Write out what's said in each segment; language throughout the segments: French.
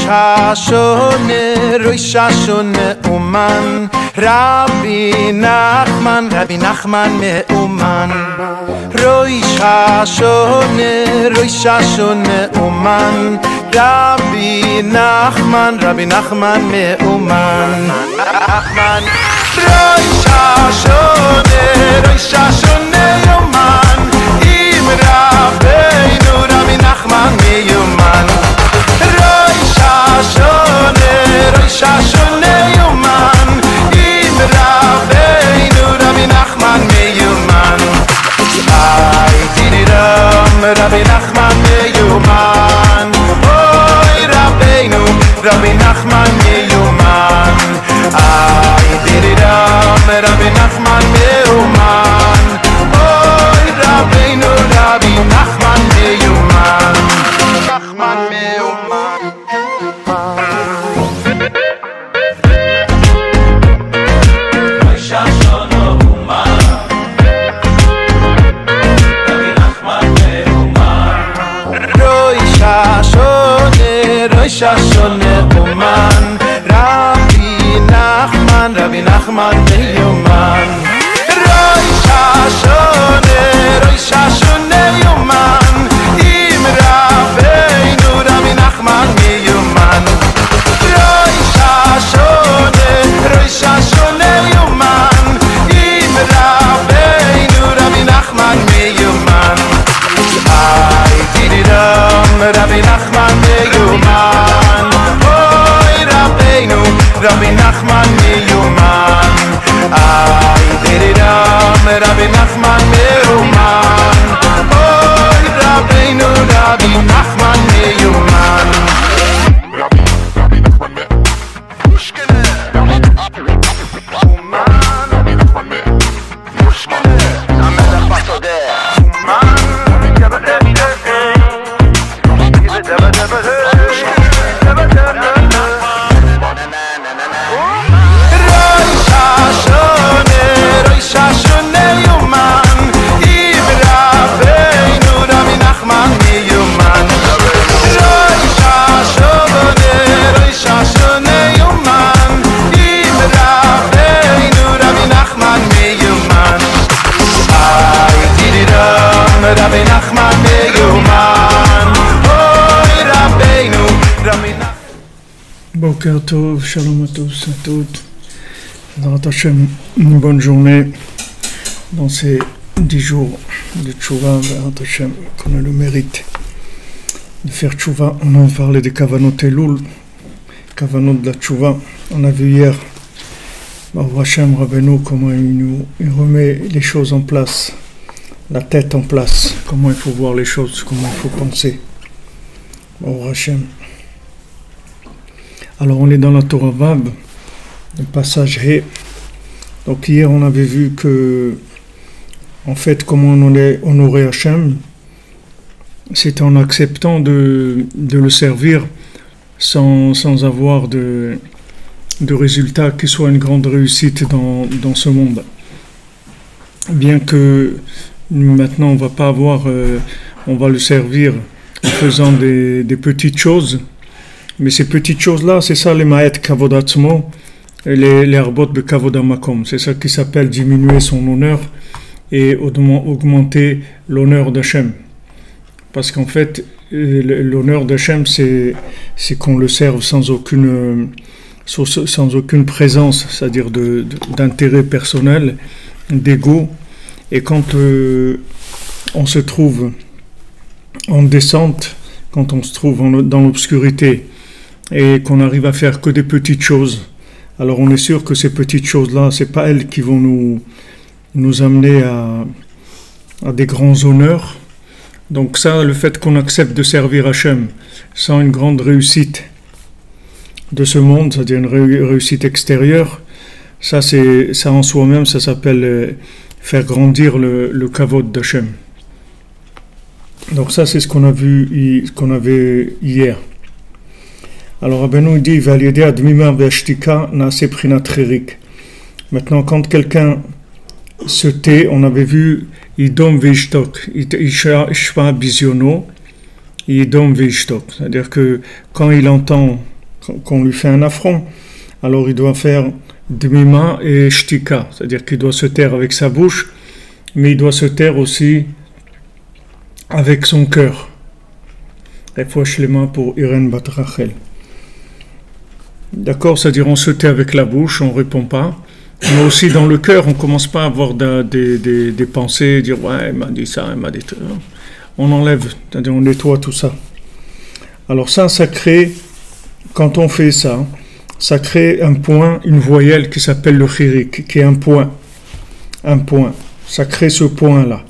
Rosh Hashone Uman Rabbi Nachman Meuman Rosh Hashone Uman Rabbi Nachman Meuman Rosh Hashone Uman Im Rabbeinu Rabbi Nachman Meuman Rosh Hashone Uman Im Rabbeinu Rabbi Nachman Meuman Ay Tiriram Rabbi Nachman Meuman Oy Rabbeinu Rabbi Nachman Meuman Ay Tiriram Rabbi Nachman Meuman Oy Rabbeinu Rabbi Nachman Meuman Nachman Meuman Rosh Hashone Uman Rabbi Nachman Meuman Rosh Hashone Uman Im Rabbeinu Rabbi Nachman Meuman Rosh Hashone Uman Im Rabbeinu Rabbi Nachman Meuman Ay Tiriram Rabbi Nachman Meuman Oy Rabbeinu Rabbi Nachman Meuman Ay Tiriram Rabbi Nachman Meuman Oy Rabbeinu Rabbi Nachman Meuman Rabbi Nachman Meuman Oy Rabbeinu Rabbi Nachman Boker Tov, Shalom à tous, à toutes. Dans Hashem, une bonne journée dans ces 10 jours de Tchouva, dans Hashem, qu'on a le mérite de faire Tchouva. On a parlé des Kavanot Elul, Kavanot de la Tchouva. On a vu hier, Baruch Hashem Rabbeinu, comment il remet les choses en place, la tête en place, comment il faut voir les choses, comment il faut penser. Baruch Hashem. Alors on est dans la Torah Vav, le passage He. Donc hier on avait vu que, en fait, comment on allait honorer Hashem, c'est en acceptant de le servir sans avoir de résultat qui soit une grande réussite dans ce monde. Bien que maintenant on va pas avoir, on va le servir en faisant des petites choses. Mais ces petites choses-là, c'est ça les ma'et kavod atzmo, les arbot de kavod amakom. C'est ça qui s'appelle diminuer son honneur et augmenter l'honneur d'Hachem. Parce qu'en fait, l'honneur d'Hachem, c'est qu'on le serve sans aucune présence, c'est-à-dire d'intérêt personnel, d'ego. Et quand on se trouve en descente, quand on se trouve dans l'obscurité, et qu'on arrive à faire que des petites choses, alors on est sûr que ces petites choses-là, c'est pas elles qui vont nous amener à des grands honneurs. Donc ça, le fait qu'on accepte de servir Hachem sans une grande réussite de ce monde, c'est-à-dire une réussite extérieure, ça en soi-même, ça s'appelle faire grandir le kavod d'Hachem. Donc ça, c'est ce qu'on avait hier. Alors Rabbeinu dit Validé admima ve'ashtika naase prinat cherik. Maintenant, quand quelqu'un se tait, on avait vu idom ve'ishtok, ishva biziono, idom ve'ishtok. C'est-à-dire que quand il entend qu'on lui fait un affront, alors il doit faire dmima et shtika, c'est-à-dire qu'il doit se taire avec sa bouche, mais il doit se taire aussi avec son cœur. Refouach lema pour Irène Bat Rachel. D'accord, c'est-à-dire on se tait avec la bouche, on ne répond pas, mais aussi dans le cœur, on ne commence pas à avoir des pensées, dire ouais, elle m'a dit ça, elle m'a dit ça. On enlève, c'est-à-dire on nettoie tout ça. Alors ça crée, quand on fait ça, ça crée un point, une voyelle qui s'appelle le chirik, qui est un point. Un point. Ça crée ce point-là.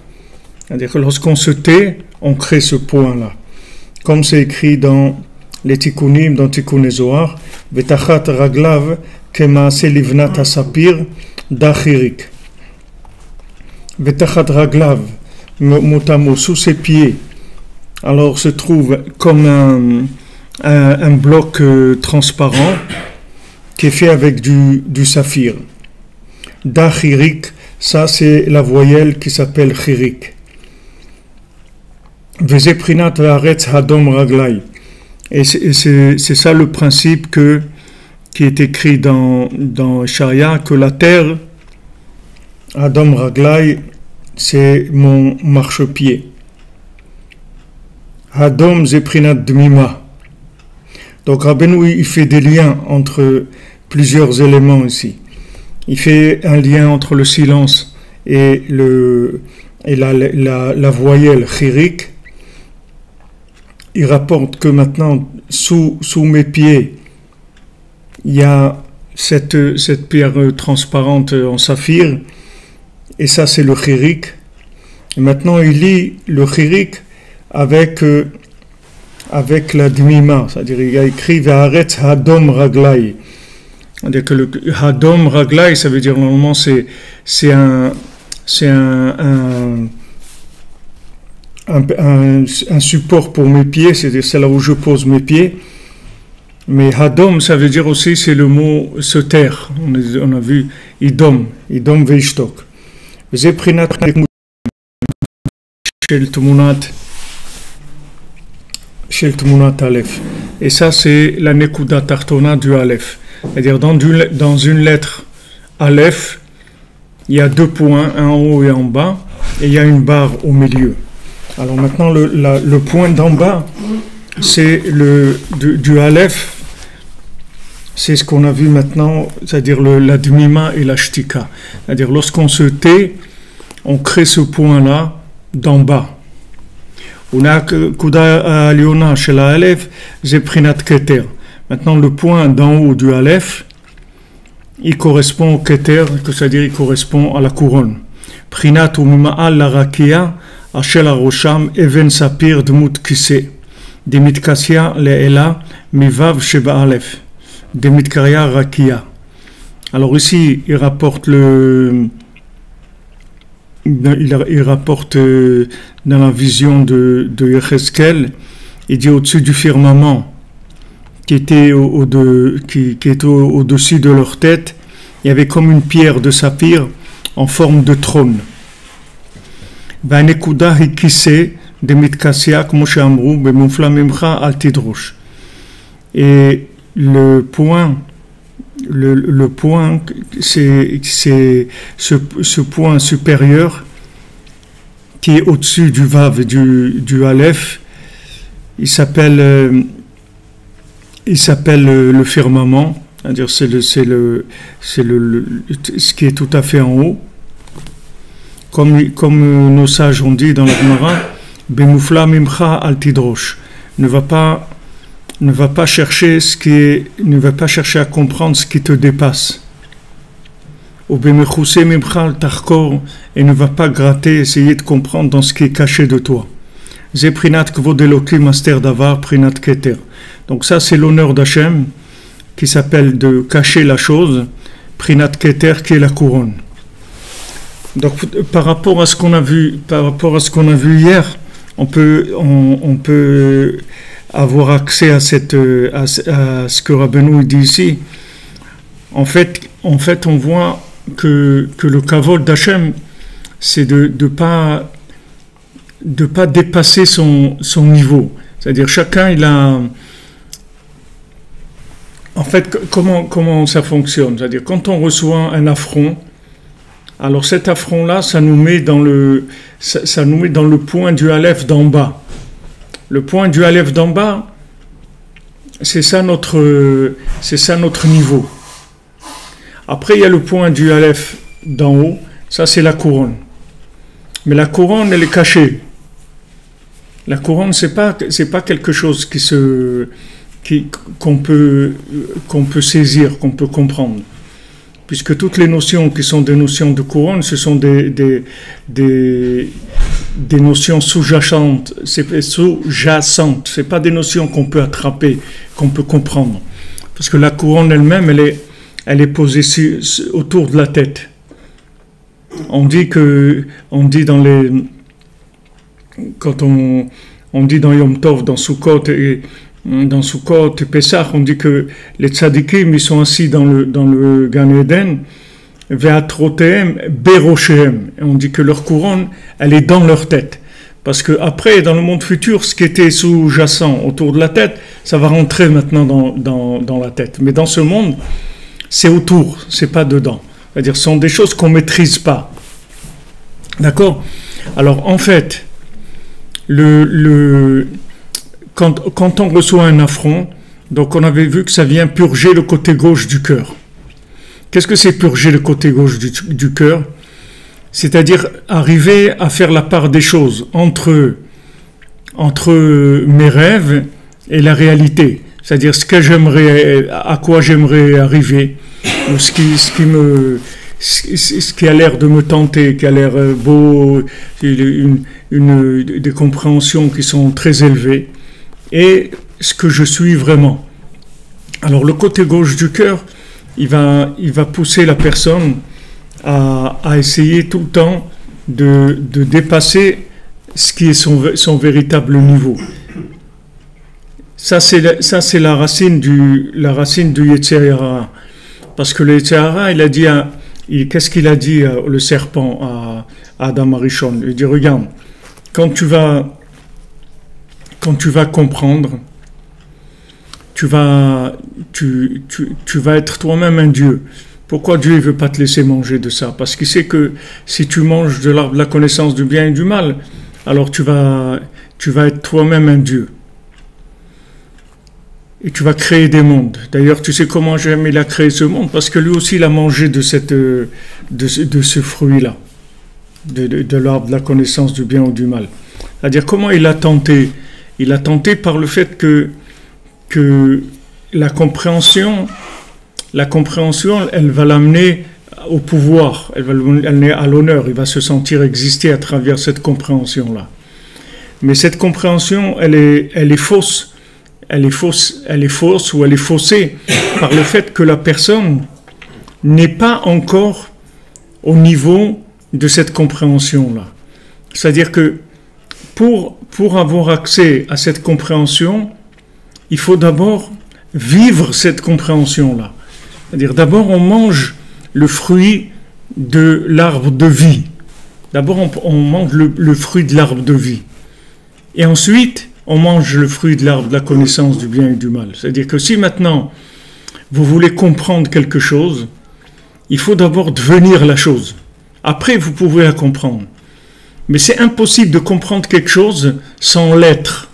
C'est-à-dire que lorsqu'on se tait, on crée ce point-là. Comme c'est écrit dans les Tikkunim, dans Tikkun Zohar, Vetachat raglav kemaase livnat asapir da chirik. Vetachat raglav, motamo, sous ses pieds, alors se trouve comme un bloc transparent qui est fait avec du saphir. Da chirik, ça c'est la voyelle qui s'appelle chirik. Veze prinat vaaretz hadom raglai. Et c'est ça le principe qui est écrit dans Ishaïa, que la terre, Hadom raglai, c'est mon marchepied. Hadom zeprinat dmima. Donc Rabbeinu, il fait des liens entre plusieurs éléments ici. Il fait un lien entre le silence et la voyelle chirik. Il rapporte que maintenant, sous mes pieds, il y a cette pierre transparente en saphir, et ça c'est le chirik. Et maintenant, il lit le chirik avec la dmima, c'est-à-dire il a écrit Va'aretz hadom raglai. C'est-à-dire que le hadom raglai, ça veut dire normalement c'est un support pour mes pieds, c'est-à-dire c'est là où je pose mes pieds. Mais hadom, ça veut dire aussi, c'est le mot se taire. On a vu idom veishtok. Zeprinat shel tmunat aleph. Et ça, c'est la nekuda tartona du aleph. C'est-à-dire dans une lettre aleph, il y a 2 points, un en haut et en bas, et il y a une barre au milieu. Alors maintenant, le point d'en bas, c'est du aleph, c'est ce qu'on a vu maintenant, c'est-à-dire la dmima et la shtika. C'est-à-dire lorsqu'on se tait, on crée ce point-là d'en bas. Maintenant, le point d'en haut du aleph, il correspond au keter, c'est-à-dire il correspond à la couronne. Prinat ou mima'al la rakia, Ashel Arosham, Even Sapir, Dmut Kise, Demitkasia, Le'ela, Mivav Sheba Aleph, Demitkaria Rakia. Alors ici, il rapporte il rapporte dans la vision de Yecheskel, il dit au-dessus du firmament, qui était au-dessus de leur tête, il y avait comme une pierre de saphir en forme de trône. Vanekuda hikise de mitkasia comme shamru bemufla mimcha al tidrosh. Et le point, c'est ce point supérieur qui est au-dessus du vav et du aleph. Il s'appelle le firmament, c'est-à-dire ce qui est tout à fait en haut. Comme nos sages ont dit dans la Gemara, Bemufla mimcha al tidrosh. Ne va pas chercher à comprendre ce qui te dépasse. Ou bemechuse mimcha al tarkor, et ne va pas gratter, essayer de comprendre dans ce qui est caché de toi. Zeprinat kvod elokim master davar prinat keter. Donc ça c'est l'honneur d'Hachem qui s'appelle de cacher la chose, prinat keter qui est la couronne. Donc par rapport à ce qu'on a vu hier, on peut avoir accès à ce que Rabbeinu dit ici. En fait, on voit que le kavod d'Hachem, c'est de pas dépasser son niveau. C'est-à-dire chacun En fait, comment ça fonctionne? C'est-à-dire, quand on reçoit un affront, alors cet affront-là, ça nous met dans le point du Aleph d'en bas. Le point du Aleph d'en bas, c'est ça notre niveau. Après, il y a le point du Aleph d'en haut, ça c'est la couronne. Mais la couronne, elle est cachée. La couronne, c'est pas quelque chose qu'on peut saisir, qu'on peut comprendre. Puisque toutes les notions qui sont des notions de couronne, ce sont des notions sous-jacentes. C'est pas des notions qu'on peut attraper, qu'on peut comprendre. Parce que la couronne elle-même, elle est posée autour de la tête. On dit dans Yom Tov, dans Sukkot et Pessah, on dit que les tzadikim, ils sont assis dans le Gan Eden, ve'atrotehem beroshehem. Et on dit que leur couronne, elle est dans leur tête. Parce que après, dans le monde futur, ce qui était sous-jacent autour de la tête, ça va rentrer maintenant dans la tête. Mais dans ce monde, c'est autour, c'est pas dedans. C'est-à-dire, ce sont des choses qu'on maîtrise pas. D'accord? Alors, en fait, quand on reçoit un affront, donc on avait vu que ça vient purger le côté gauche du cœur. Qu'est-ce que c'est purger le côté gauche du cœur? C'est-à-dire arriver à faire la part des choses entre mes rêves et la réalité. C'est-à-dire à quoi j'aimerais arriver, ou ce qui a l'air de me tenter, qui a l'air beau, des compréhensions qui sont très élevées, et ce que je suis vraiment. Alors le côté gauche du cœur, il va pousser la personne à essayer tout le temps de dépasser ce qui est son véritable niveau. Ça c'est la racine du Yetzer Hara. Parce que le Yetzer Hara, qu'est-ce qu'il a dit le serpent à Adam Arishon? Il dit, regarde, quand tu vas comprendre, tu vas être toi-même un Dieu. Pourquoi Dieu ne veut pas te laisser manger de ça? Parce qu'il sait que si tu manges de l'arbre de la connaissance du bien et du mal, alors tu vas être toi-même un Dieu. Et tu vas créer des mondes. D'ailleurs, tu sais comment il a créé ce monde? Parce que lui aussi, il a mangé de ce fruit-là, de l'arbre de la connaissance du bien ou du mal. C'est-à-dire, comment il a tenté? Il a tenté par le fait que la compréhension, elle va l'amener au pouvoir, elle va l'amener à l'honneur, il va se sentir exister à travers cette compréhension-là. Mais cette compréhension, elle est fausse. Elle est fausse ou elle est faussée par le fait que la personne n'est pas encore au niveau de cette compréhension-là. C'est-à-dire que pour avoir accès à cette compréhension, il faut d'abord vivre cette compréhension-là. C'est-à-dire d'abord on mange le fruit de l'arbre de vie. D'abord on mange le fruit de l'arbre de vie. Et ensuite, on mange le fruit de l'arbre de la connaissance du bien et du mal. C'est-à-dire que si maintenant vous voulez comprendre quelque chose, il faut d'abord devenir la chose. Après, vous pouvez la comprendre. Mais c'est impossible de comprendre quelque chose sans l'être.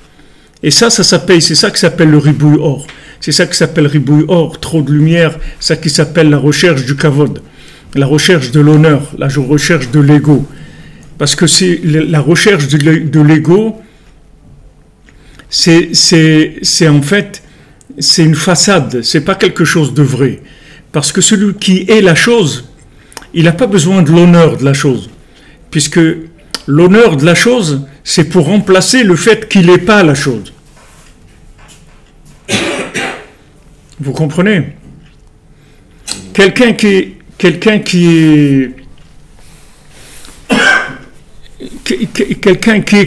Et c'est ça qui s'appelle le ribouille or. C'est ça qui s'appelle ribouille or, trop de lumière, ça qui s'appelle la recherche du kavod, la recherche de l'honneur, la recherche de l'ego. Parce que c'est la recherche de l'ego, c'est en fait, c'est une façade, c'est pas quelque chose de vrai. Parce que celui qui est la chose, il n'a pas besoin de l'honneur de la chose. Puisque l'honneur de la chose, c'est pour remplacer le fait qu'il n'est pas la chose. Vous comprenez? Quelqu'un qui est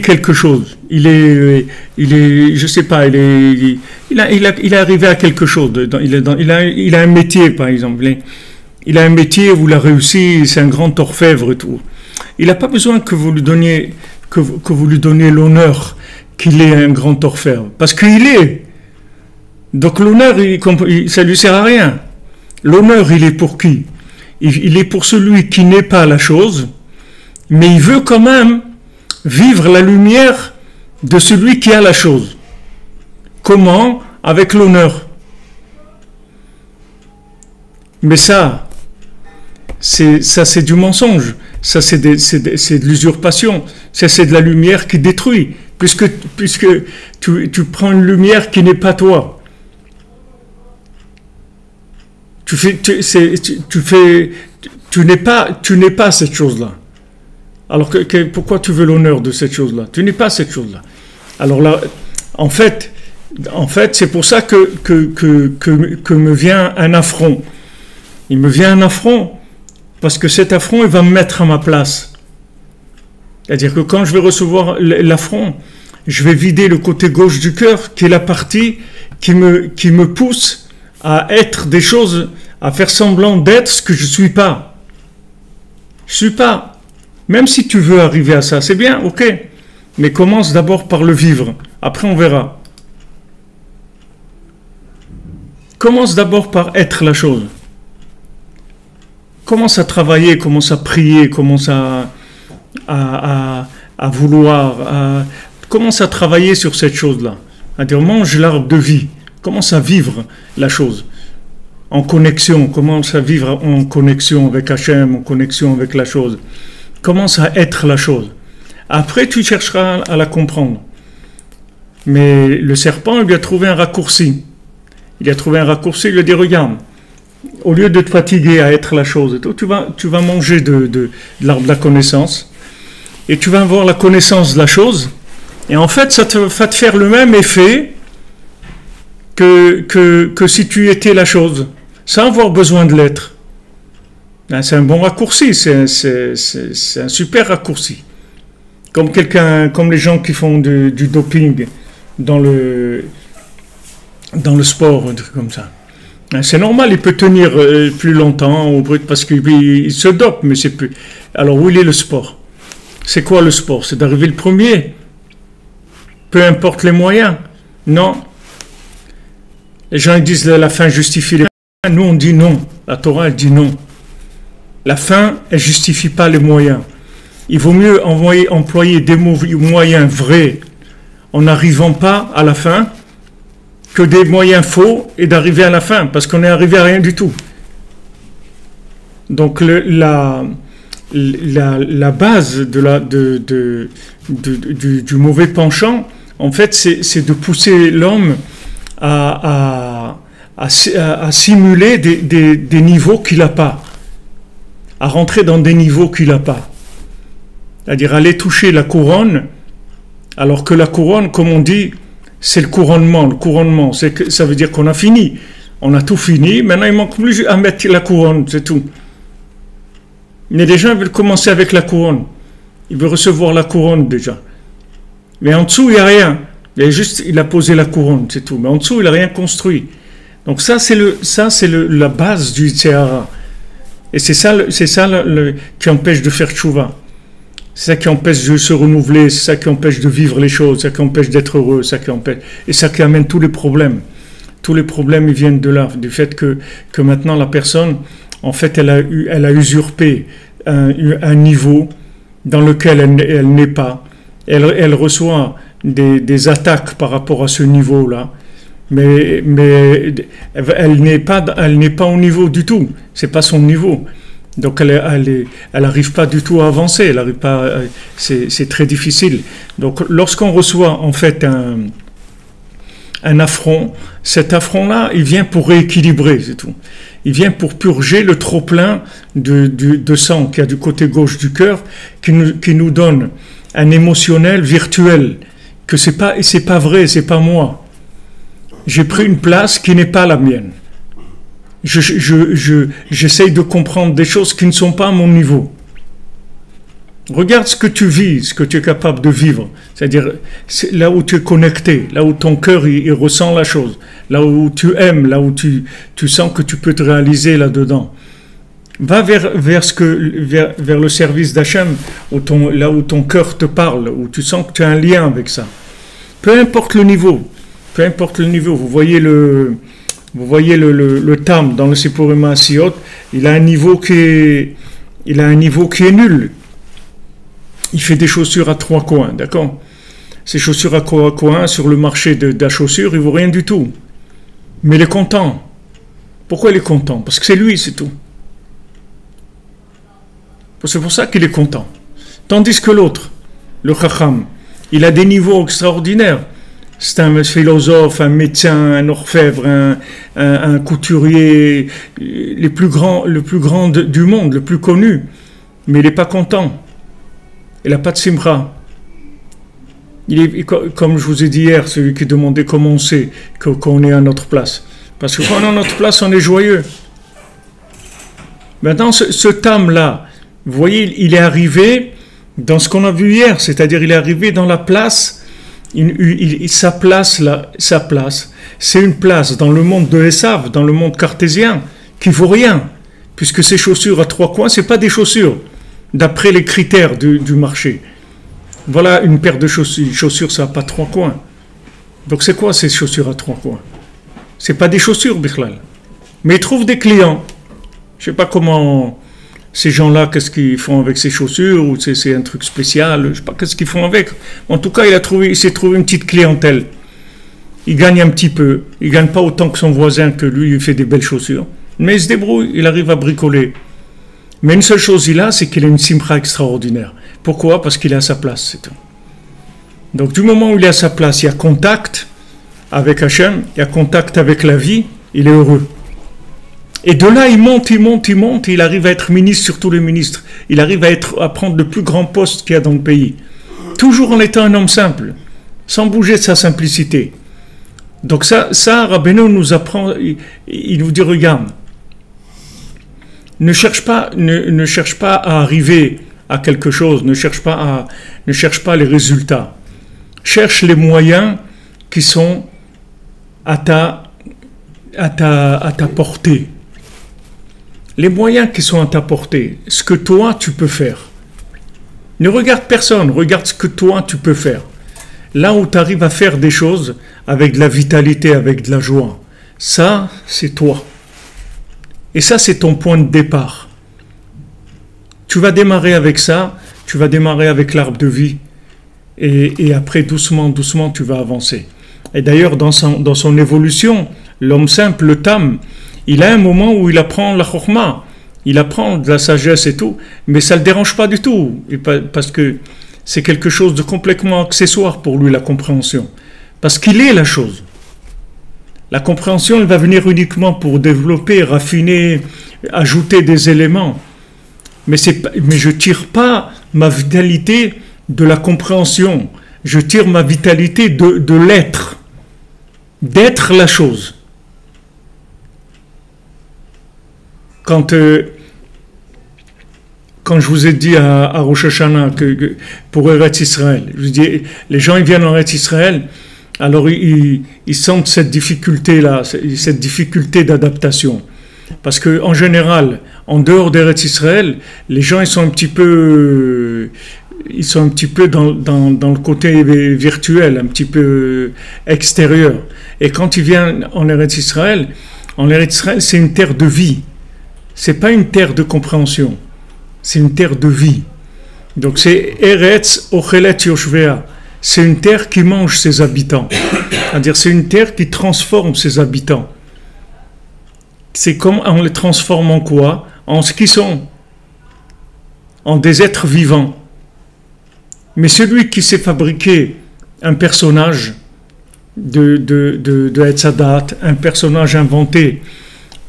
quelque chose, il est, je sais pas, il est arrivé à quelque chose, il a un métier par exemple, il a un métier où il a réussi, c'est un grand orfèvre et tout. Il n'a pas besoin que vous lui donniez l'honneur qu'il est un grand orfèvre, parce qu'il est. Donc l'honneur, ça lui sert à rien. L'honneur, il est pour qui? Il est pour celui qui n'est pas la chose, mais il veut quand même vivre la lumière de celui qui a la chose. Comment? Avec l'honneur. Mais ça c'est du mensonge. Ça, c'est de l'usurpation. Ça, c'est de la lumière qui détruit. Puisque tu prends une lumière qui n'est pas toi. Tu n'es pas cette chose-là. Alors pourquoi tu veux l'honneur de cette chose-là? Tu n'es pas cette chose-là. Alors là, en fait, c'est pour ça que me vient un affront. Il me vient un affront parce que cet affront, il va me mettre à ma place. C'est-à-dire que quand je vais recevoir l'affront, je vais vider le côté gauche du cœur, qui est la partie qui me pousse à être des choses, à faire semblant d'être ce que je ne suis pas. Je ne suis pas. Même si tu veux arriver à ça, c'est bien, ok. Mais commence d'abord par le vivre. Après, on verra. Commence d'abord par être la chose. Commence à travailler, commence à prier, commence à vouloir, commence à travailler sur cette chose-là. C'est-à-dire, mange l'arbre de vie. Commence à vivre la chose. En connexion, commence à vivre en connexion avec Hachem, en connexion avec la chose. Commence à être la chose. Après, tu chercheras à la comprendre. Mais le serpent, il lui a trouvé un raccourci. Il a trouvé un raccourci, il lui a dit, regarde, au lieu de te fatiguer à être la chose, tu vas manger de l'arbre de la connaissance, et tu vas avoir la connaissance de la chose, et en fait, ça va te faire le même effet que si tu étais la chose, sans avoir besoin de l'être. C'est un bon raccourci, c'est un super raccourci. Comme les gens qui font du doping dans le sport, un truc comme ça. C'est normal, il peut tenir plus longtemps au brut parce qu'il se dope, mais c'est plus. Alors où il est le sport? C'est quoi le sport? C'est d'arriver le premier. Peu importe les moyens. Non. Les gens ils disent la fin justifie les moyens. Nous on dit non. La Torah elle dit non. La fin elle justifie pas les moyens. Il vaut mieux employer des moyens vrais en n'arrivant pas à la fin que des moyens faux et d'arriver à la fin, parce qu'on est arrivé à rien du tout. Donc la base du mauvais penchant, en fait, c'est de pousser l'homme à simuler des niveaux qu'il n'a pas, à rentrer dans des niveaux qu'il n'a pas. C'est-à-dire aller toucher la couronne, alors que la couronne, comme on dit, c'est le couronnement. Le couronnement, ça veut dire qu'on a fini. On a tout fini. Maintenant, il manque plus à mettre la couronne, c'est tout. Mais les gens veulent commencer avec la couronne. Ils veulent recevoir la couronne déjà. Mais en dessous, il n'y a rien. Il a posé la couronne, c'est tout. Mais en dessous, il n'a rien construit. Donc ça, c'est la base du Tséhara. Et c'est ça qui empêche de faire tchouva. C'est ça qui empêche de se renouveler, c'est ça qui empêche de vivre les choses, c'est ça qui empêche d'être heureux, c'est ça qui empêche, et ça qui amène tous les problèmes. Tous les problèmes, ils viennent de là, du fait que maintenant la personne, en fait, elle a usurpé un niveau dans lequel elle n'est pas. Elle reçoit des attaques par rapport à ce niveau-là, mais elle n'est pas au niveau du tout. C'est pas son niveau. Donc elle n'arrive pas du tout à avancer, elle arrive pas, c'est très difficile. Donc lorsqu'on reçoit en fait un affront, cet affront-là, il vient pour rééquilibrer, c'est tout. Il vient pour purger le trop-plein de sang qu'il y a du côté gauche du cœur, qui nous donne un émotionnel virtuel, que c'est pas vrai, c'est pas moi. J'ai pris une place qui n'est pas la mienne. J'essaye de comprendre des choses qui ne sont pas à mon niveau. Regarde ce que tu vis, ce que tu es capable de vivre. C'est-à-dire, là où tu es connecté, là où ton cœur il ressent la chose, là où tu aimes, là où tu sens que tu peux te réaliser là-dedans. Va vers le service d'Hachem, là où ton cœur te parle, où tu sens que tu as un lien avec ça. Peu importe le niveau, peu importe le niveau. Vous voyez le tam dans le Sipurim Maasiot, il a un niveau qui est nul. Il fait des chaussures à 3 coins, d'accord? Ces chaussures à 3 coins sur le marché de la chaussure, il vaut rien du tout. Mais il est content. Pourquoi il est content? Parce que c'est lui, c'est tout. C'est pour ça qu'il est content. Tandis que l'autre, le Chacham, il a des niveaux extraordinaires. C'est un philosophe, un médecin, un orfèvre, un couturier, le plus grand du monde, le plus connu. Mais il n'est pas content. Il n'a pas de simcha. Il est, comme je vous ai dit hier, celui qui demandait comment on sait qu'on est à notre place. Parce que quand on est à notre place, on est joyeux. Maintenant, ce tam-là, vous voyez, il est arrivé dans ce qu'on a vu hier, c'est-à-dire il est arrivé dans la place, sa place, c'est une place dans le monde de Esav, dans le monde cartésien, qui vaut rien, puisque ces chaussures à 3 coins, c'est pas des chaussures, d'après les critères du marché. Voilà une paire de chaussures, ça n'a pas 3 coins. Donc c'est quoi ces chaussures à 3 coins? C'est pas des chaussures, Bichlal. Mais ils trouvent des clients. Je sais pas comment ces gens-là, qu'est-ce qu'ils font avec ces chaussures, ou c'est un truc spécial, je sais pas qu'est-ce qu'ils font avec. En tout cas, il s'est trouvé une petite clientèle. Il gagne un petit peu. Il gagne pas autant que son voisin, que lui, il fait des belles chaussures. Mais il se débrouille, il arrive à bricoler. Mais une seule chose il a, c'est qu'il a une simcha extraordinaire. Pourquoi? Parce qu'il est à sa place, c'est tout. Donc du moment où il est à sa place, il y a contact avec Hachem, il y a contact avec la vie, il est heureux. Et de là, il monte, il arrive à être ministre sur tous les ministres. Il arrive à prendre le plus grand poste qu'il y a dans le pays. Toujours en étant un homme simple, sans bouger de sa simplicité. Donc ça Rabbeinu nous apprend, il nous dit, regarde, ne cherche pas à arriver à quelque chose, ne cherche pas les résultats. Cherche les moyens qui sont à ta portée. Les moyens qui sont à ta portée, ce que toi tu peux faire. Ne regarde personne, regarde ce que toi tu peux faire. Là où tu arrives à faire des choses avec de la vitalité, avec de la joie, ça c'est toi. Et ça c'est ton point de départ. Tu vas démarrer avec ça, tu vas démarrer avec l'arbre de vie, et après doucement tu vas avancer. Et d'ailleurs dans son évolution, l'homme simple, le tam, il a un moment où il apprend la chorma, il apprend de la sagesse et tout, mais ça ne le dérange pas du tout, parce que c'est quelque chose de complètement accessoire pour lui, la compréhension. Parce qu'il est la chose. La compréhension, elle va venir uniquement pour développer, raffiner, ajouter des éléments. Mais je ne tire pas ma vitalité de la compréhension, je tire ma vitalité de l'être, d'être la chose. Quand je vous ai dit à Rosh Hashanah que pour Eretz Israël, je vous dis, les gens ils viennent en Eretz Israël, alors ils sentent cette difficulté-là, cette difficulté d'adaptation. Parce qu'en général, en dehors d'Eretz Israël, les gens ils sont un petit peu dans le côté virtuel, un petit peu extérieur. Et quand ils viennent en Eretz Israël, c'est une terre de vie. C'est pas une terre de compréhension, c'est une terre de vie. Donc c'est Eretz Ochelet Yoshvea, c'est une terre qui mange ses habitants. C'est-à-dire c'est une terre qui transforme ses habitants. C'est comme on les transforme en quoi? En ce qu'ils sont, en des êtres vivants. Mais celui qui s'est fabriqué un personnage de Etzadat, un personnage inventé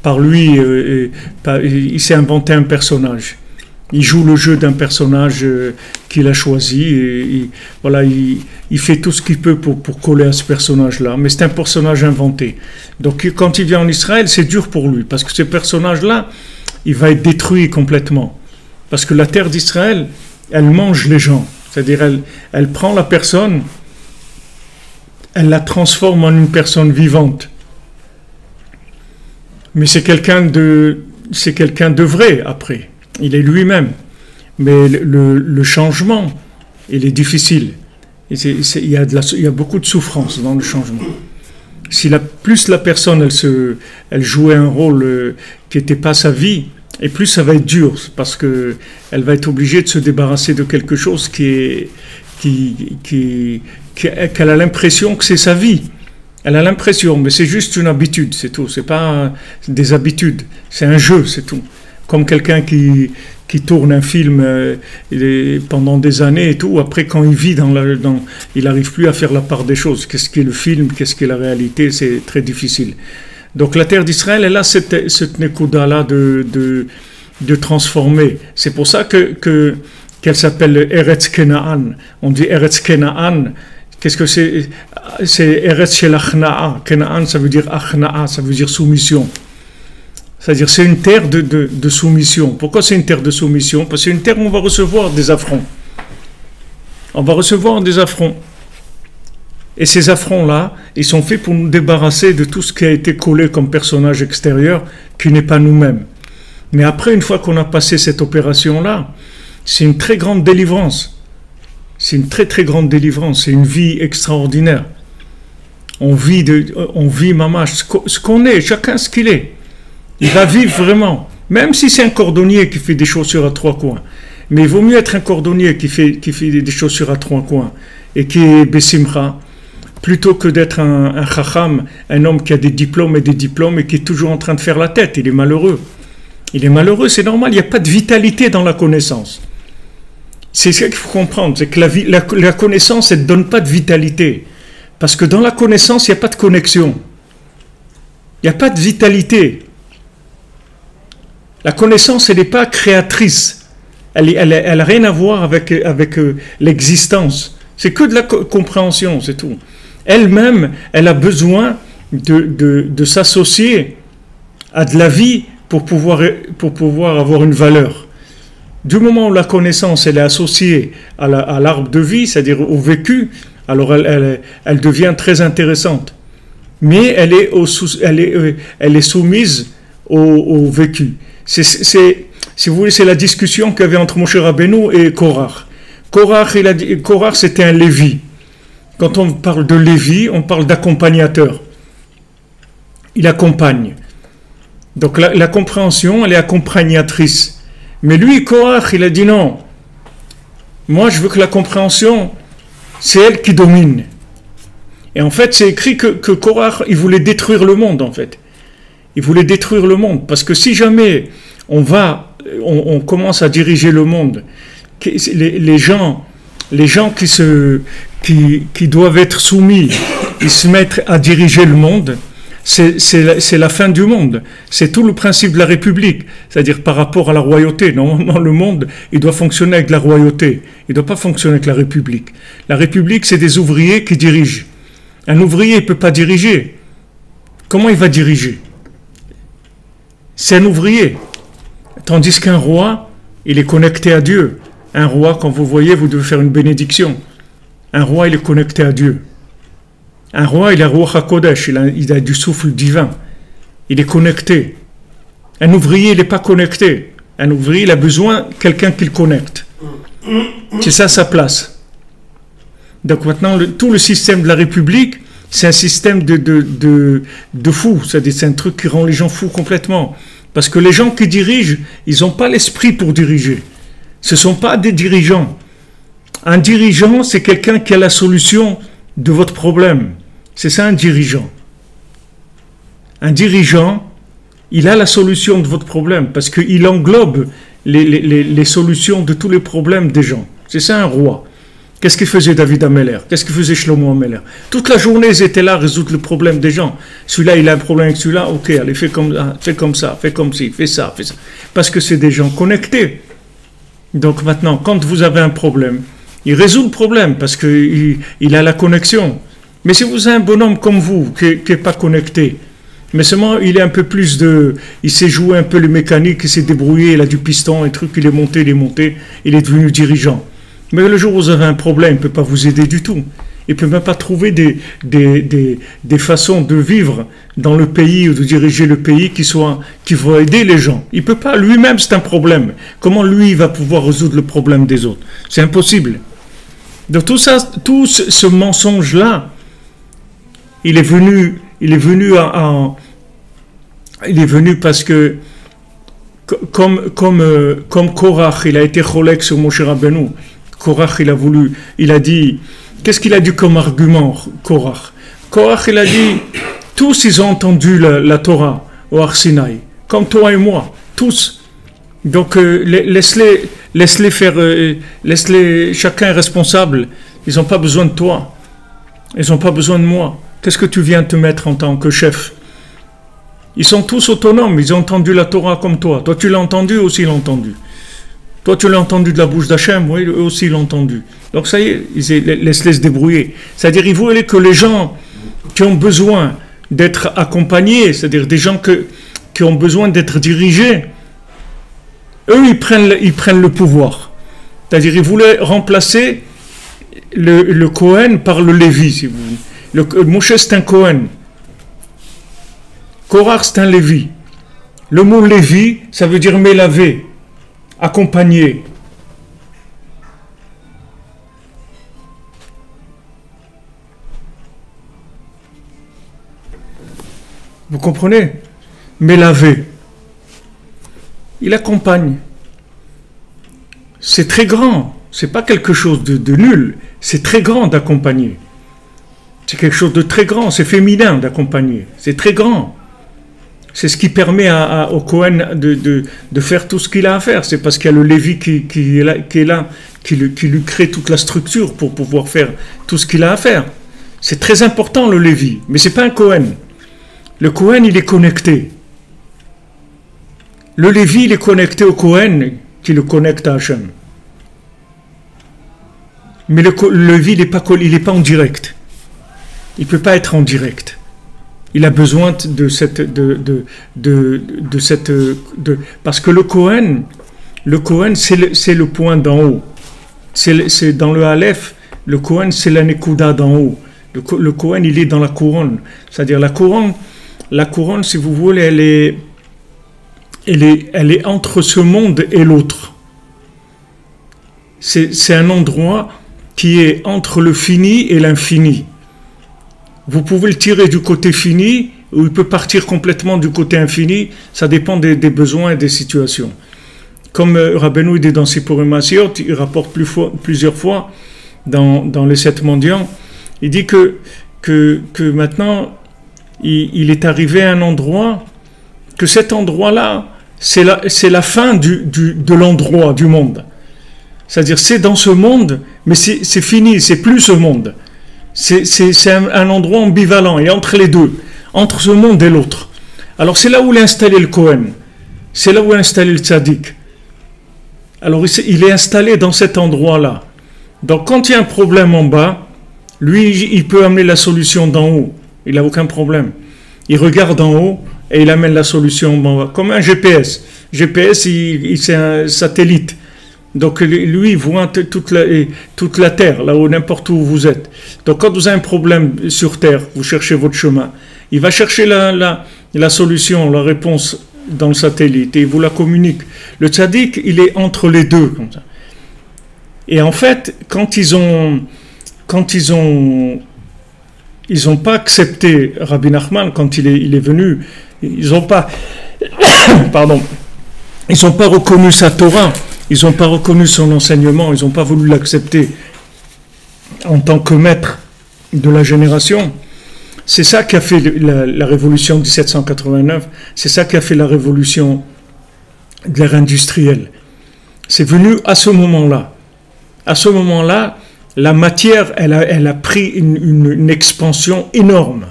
par lui, il s'est inventé un personnage. Il joue le jeu d'un personnage qu'il a choisi. Et voilà, il fait tout ce qu'il peut pour coller à ce personnage-là. Mais c'est un personnage inventé. Donc quand il vient en Israël, c'est dur pour lui. Parce que ce personnage-là, il va être détruit complètement. Parce que la terre d'Israël, elle mange les gens. C'est-à-dire, elle prend la personne, elle la transforme en une personne vivante. Mais c'est quelqu'un de vrai après. Il est lui-même. Mais le changement, il est difficile. Il y a beaucoup de souffrance dans le changement. si plus la personne elle jouait un rôle qui n'était pas sa vie, et plus ça va être dur, parce que elle va être obligée de se débarrasser de quelque chose qu'elle a l'impression que c'est sa vie. Elle a l'impression, mais c'est juste une habitude, c'est tout. C'est pas des habitudes, c'est un jeu, c'est tout. Comme quelqu'un qui tourne un film pendant des années et tout, après quand il vit il n'arrive plus à faire la part des choses. Qu'est-ce qu'est le film, qu'est-ce qu'est la réalité, c'est très difficile. Donc la terre d'Israël, elle a cette nekuda-là de transformer. C'est pour ça qu'elle s'appelle Eretz Kenaan. On dit Eretz Kenaan. Qu'est-ce que c'est? C'est Eretz Shel Achna'a. Kenaan, ça veut dire Achna'a, ça veut dire soumission. C'est-à-dire c'est une terre de soumission. Pourquoi c'est une terre de soumission? Parce que c'est une terre où on va recevoir des affronts. On va recevoir des affronts. Et ces affronts-là, ils sont faits pour nous débarrasser de tout ce qui a été collé comme personnage extérieur, qui n'est pas nous-mêmes. Mais après, une fois qu'on a passé cette opération-là, c'est une très grande délivrance. C'est une très très grande délivrance. C'est une vie extraordinaire. On vit mamash, ce qu'on est, chacun ce qu'il est. Il va vivre vraiment. Même si c'est un cordonnier qui fait des chaussures à 3 coins. Mais il vaut mieux être un cordonnier qui fait des chaussures à 3 coins et qui est bessimcha, plutôt que d'être un chacham, un homme qui a des diplômes et qui est toujours en train de faire la tête. Il est malheureux. Il est malheureux, c'est normal, il n'y a pas de vitalité dans la connaissance. C'est ce qu'il faut comprendre, c'est que la connaissance, elle ne donne pas de vitalité. Parce que dans la connaissance, il n'y a pas de connexion. Il n'y a pas de vitalité. La connaissance, elle n'est pas créatrice. Elle n'a rien à voir avec l'existence. C'est que de la compréhension, c'est tout. Elle-même, elle a besoin de s'associer à de la vie pour pouvoir avoir une valeur. Du moment où la connaissance elle est associée à l'arbre de vie, c'est-à-dire au vécu, alors elle devient très intéressante. Mais elle est soumise au vécu. Si vous voulez, c'est la discussion qu'il y avait entre Moshe Rabbeinu et Korach. Korach, c'était un Lévi. Quand on parle de Lévi, on parle d'accompagnateur. Il accompagne. Donc la compréhension, elle est accompagnatrice. Mais lui, Korach, il a dit non. Moi, je veux que la compréhension, c'est elle qui domine. Et en fait, c'est écrit que Korach, il voulait détruire le monde, en fait. Il voulait détruire le monde. Parce que si jamais on commence à diriger le monde, les gens qui doivent être soumis, ils se mettent à diriger le monde, c'est la fin du monde. C'est tout le principe de la République, c'est-à-dire par rapport à la royauté. Normalement, le monde, il doit fonctionner avec la royauté. Il ne doit pas fonctionner avec la République. La République, c'est des ouvriers qui dirigent. Un ouvrier ne peut pas diriger. Comment il va diriger? C'est un ouvrier. Tandis qu'un roi, il est connecté à Dieu. Un roi, quand vous voyez, vous devez faire une bénédiction. Un roi, il est connecté à Dieu. Un roi, il a Ruach HaKodesh, il a du souffle divin. Il est connecté. Un ouvrier, il n'est pas connecté. Un ouvrier, il a besoin de quelqu'un qui le connecte. C'est ça sa place. Donc maintenant, tout le système de la République, c'est un système de fous. C'est un truc qui rend les gens fous complètement. Parce que les gens qui dirigent, ils n'ont pas l'esprit pour diriger. Ce ne sont pas des dirigeants. Un dirigeant, c'est quelqu'un qui a la solution de votre problème. C'est ça un dirigeant. Un dirigeant, il a la solution de votre problème parce qu'il englobe les solutions de tous les problèmes des gens. C'est ça un roi. Qu'est-ce qu'il faisait David Ameller? Qu'est-ce qu'il faisait Shlomo Ameller? Toute la journée, ils étaient là à résoudre le problème des gens. Celui-là, il a un problème avec celui-là. Ok, allez, fais comme ça, fais comme ci, fais ça, fais ça. Parce que c'est des gens connectés. Donc maintenant, quand vous avez un problème, il résout le problème parce qu'il a la connexion. Mais si vous avez un bonhomme comme vous qui n'est pas connecté, mais seulement il est un peu plus il sait jouer un peu les mécaniques, il s'est débrouillé, il a du piston, un truc, il est monté, il est devenu dirigeant. Mais le jour où vous avez un problème, il ne peut pas vous aider du tout. Il ne peut même pas trouver des façons de vivre dans le pays ou de diriger le pays qui vont aider les gens. Il ne peut pas, lui-même c'est un problème. Comment lui va pouvoir résoudre le problème des autres? C'est impossible. Donc tout ce mensonge-là, il est venu il est venu il est venu parce que comme Korach, il a été cholek sur Moshe Rabbeinu. Korach, il a dit, qu'est-ce qu'il a dit comme argument, Korach? Korach, il a dit, tous ils ont entendu la Torah au Har Sinaï, comme toi et moi, tous. Donc laisse-les faire, laisse-les, chacun est responsable. Ils n'ont pas besoin de toi, ils n'ont pas besoin de moi. Qu'est-ce que tu viens te mettre en tant que chef? Ils sont tous autonomes, ils ont entendu la Torah comme toi. Toi, tu l'as entendu, eux aussi l'ont entendu. Toi, tu l'as entendu de la bouche d'Hachem, oui, eux aussi l'ont entendu. Donc ça y est, laisse-les se débrouiller. C'est-à-dire, il voulait que les gens qui ont besoin d'être accompagnés, c'est-à-dire des gens qui ont besoin d'être dirigés, eux, ils prennent le pouvoir. C'est-à-dire, ils voulaient remplacer le Kohen par le Lévi, si vous voulez. Moshe, c'est un Kohen. Korach, c'est un Lévi. Le mot Lévi, ça veut dire mélavé, accompagné. Vous comprenez? Mélavé. Il accompagne. C'est très grand. C'est pas quelque chose de nul. C'est très grand d'accompagner. C'est quelque chose de très grand. C'est féminin d'accompagner. C'est très grand. C'est ce qui permet au Kohen de faire tout ce qu'il a à faire. C'est parce qu'il y a le Lévi qui est là, qui lui crée toute la structure pour pouvoir faire tout ce qu'il a à faire. C'est très important le Lévi, mais c'est pas un Kohen. Le Kohen, il est connecté. Le Lévi, il est connecté au Kohen qui le connecte à Hachem. Mais le Lévi, il n'est pas en direct. Il ne peut pas être en direct. Il a besoin parce que le Kohen, c'est le point d'en haut. C'est dans le Aleph, le Kohen, c'est la Nekuda d'en haut. Le Kohen, il est dans la couronne. C'est-à-dire la couronne, si vous voulez, elle est entre ce monde et l'autre. C'est un endroit qui est entre le fini et l'infini. Vous pouvez le tirer du côté fini, ou il peut partir complètement du côté infini, ça dépend des besoins et des situations. Comme Rabbeinu dit dans Sipurim Masiot, il rapporte plusieurs fois dans les 7 mendiants, il dit que maintenant, il est arrivé à un endroit, que cet endroit-là, c'est la fin de l'endroit, du monde. C'est-à-dire, c'est dans ce monde, mais c'est fini, c'est plus ce monde. C'est un endroit ambivalent, et entre les deux, entre ce monde et l'autre. Alors c'est là où il a installé le Kohen, c'est là où il a installé le Tzaddik. Alors il est installé dans cet endroit-là. Donc quand il y a un problème en bas, lui il peut amener la solution d'en haut, il n'a aucun problème. Il regarde en haut et il amène la solution en bas, comme un GPS. GPS, c'est un satellite. Donc lui, il voit toute la Terre, là où n'importe où vous êtes. Donc quand vous avez un problème sur Terre, vous cherchez votre chemin, il va chercher la solution, la réponse dans le satellite et il vous la communique. Le tzaddik, il est entre les deux, comme ça. Et en fait, quand ils ont pas accepté Rabbi Nachman quand il est venu, ils n'ont pas reconnu sa Torah. Ils n'ont pas reconnu son enseignement, ils n'ont pas voulu l'accepter en tant que maître de la génération. C'est ça qui a fait la révolution de 1789, c'est ça qui a fait la révolution de l'ère industrielle. C'est venu à ce moment-là. À ce moment-là, la matière, elle a pris une expansion énorme.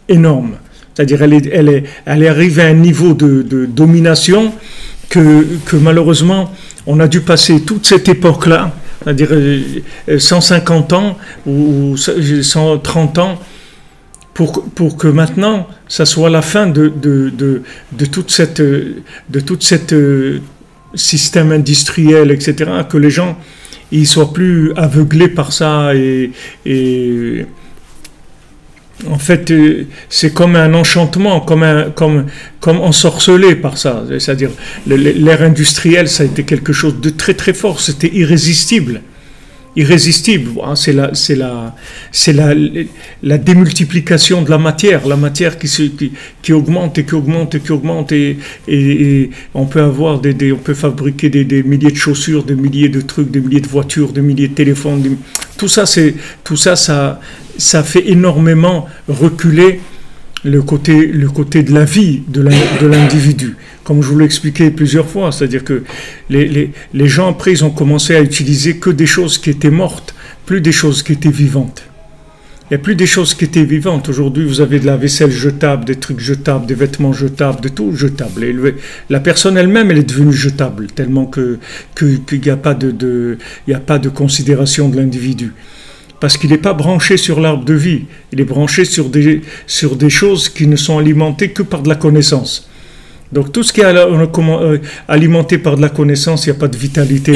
C'est-à-dire, elle est arrivée à un niveau de domination que malheureusement, on a dû passer toute cette époque-là, c'est-à-dire 150 ans ou 130 ans, pour que maintenant, ça soit la fin de toute cette système industriel, etc., que les gens ils soient plus aveuglés par ça et en fait, c'est comme un enchantement, comme ensorcelé par ça. C'est-à-dire, l'ère industrielle, ça a été quelque chose de très très fort, c'était irrésistible. irrésistible. C'est la démultiplication de la matière qui augmente et qui augmente et qui augmente et on peut avoir on peut fabriquer des milliers de chaussures, des milliers de trucs, des milliers de voitures, des milliers de téléphones. Tout ça, ça fait énormément reculer le côté de la vie de l'individu. Comme je vous l'ai expliqué plusieurs fois, c'est-à-dire que les gens après ils ont commencé à utiliser que des choses qui étaient mortes, plus des choses qui étaient vivantes. Il n'y a plus des choses qui étaient vivantes. Aujourd'hui, vous avez de la vaisselle jetable, des trucs jetables, des vêtements jetables, de tout jetable. Et la personne elle-même, elle est devenue jetable, tellement qu'il n'y a pas de considération de l'individu. Parce qu'il n'est pas branché sur l'arbre de vie. Il est branché sur des choses qui ne sont alimentées que par de la connaissance. Donc tout ce qui est alimenté par de la connaissance, il n'y a pas de vitalité.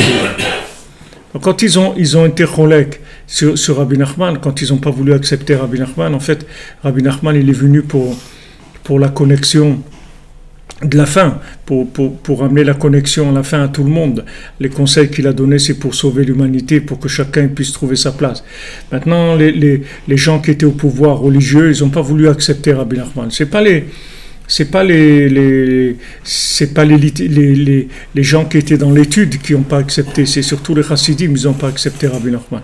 Donc, quand ils ont été cholèques sur Rabbi Nachman, quand ils n'ont pas voulu accepter Rabbi Nachman, en fait, Rabbi Nachman il est venu pour la connexion de la fin, pour amener la connexion à la fin à tout le monde. Les conseils qu'il a donnés, c'est pour sauver l'humanité, pour que chacun puisse trouver sa place. Maintenant, les gens qui étaient au pouvoir religieux, ils n'ont pas voulu accepter Rabbi Nachman. C'est pas les gens qui étaient dans l'étude qui n'ont pas accepté, c'est surtout les chassidim, ils n'ont pas accepté Rabbi Nachman.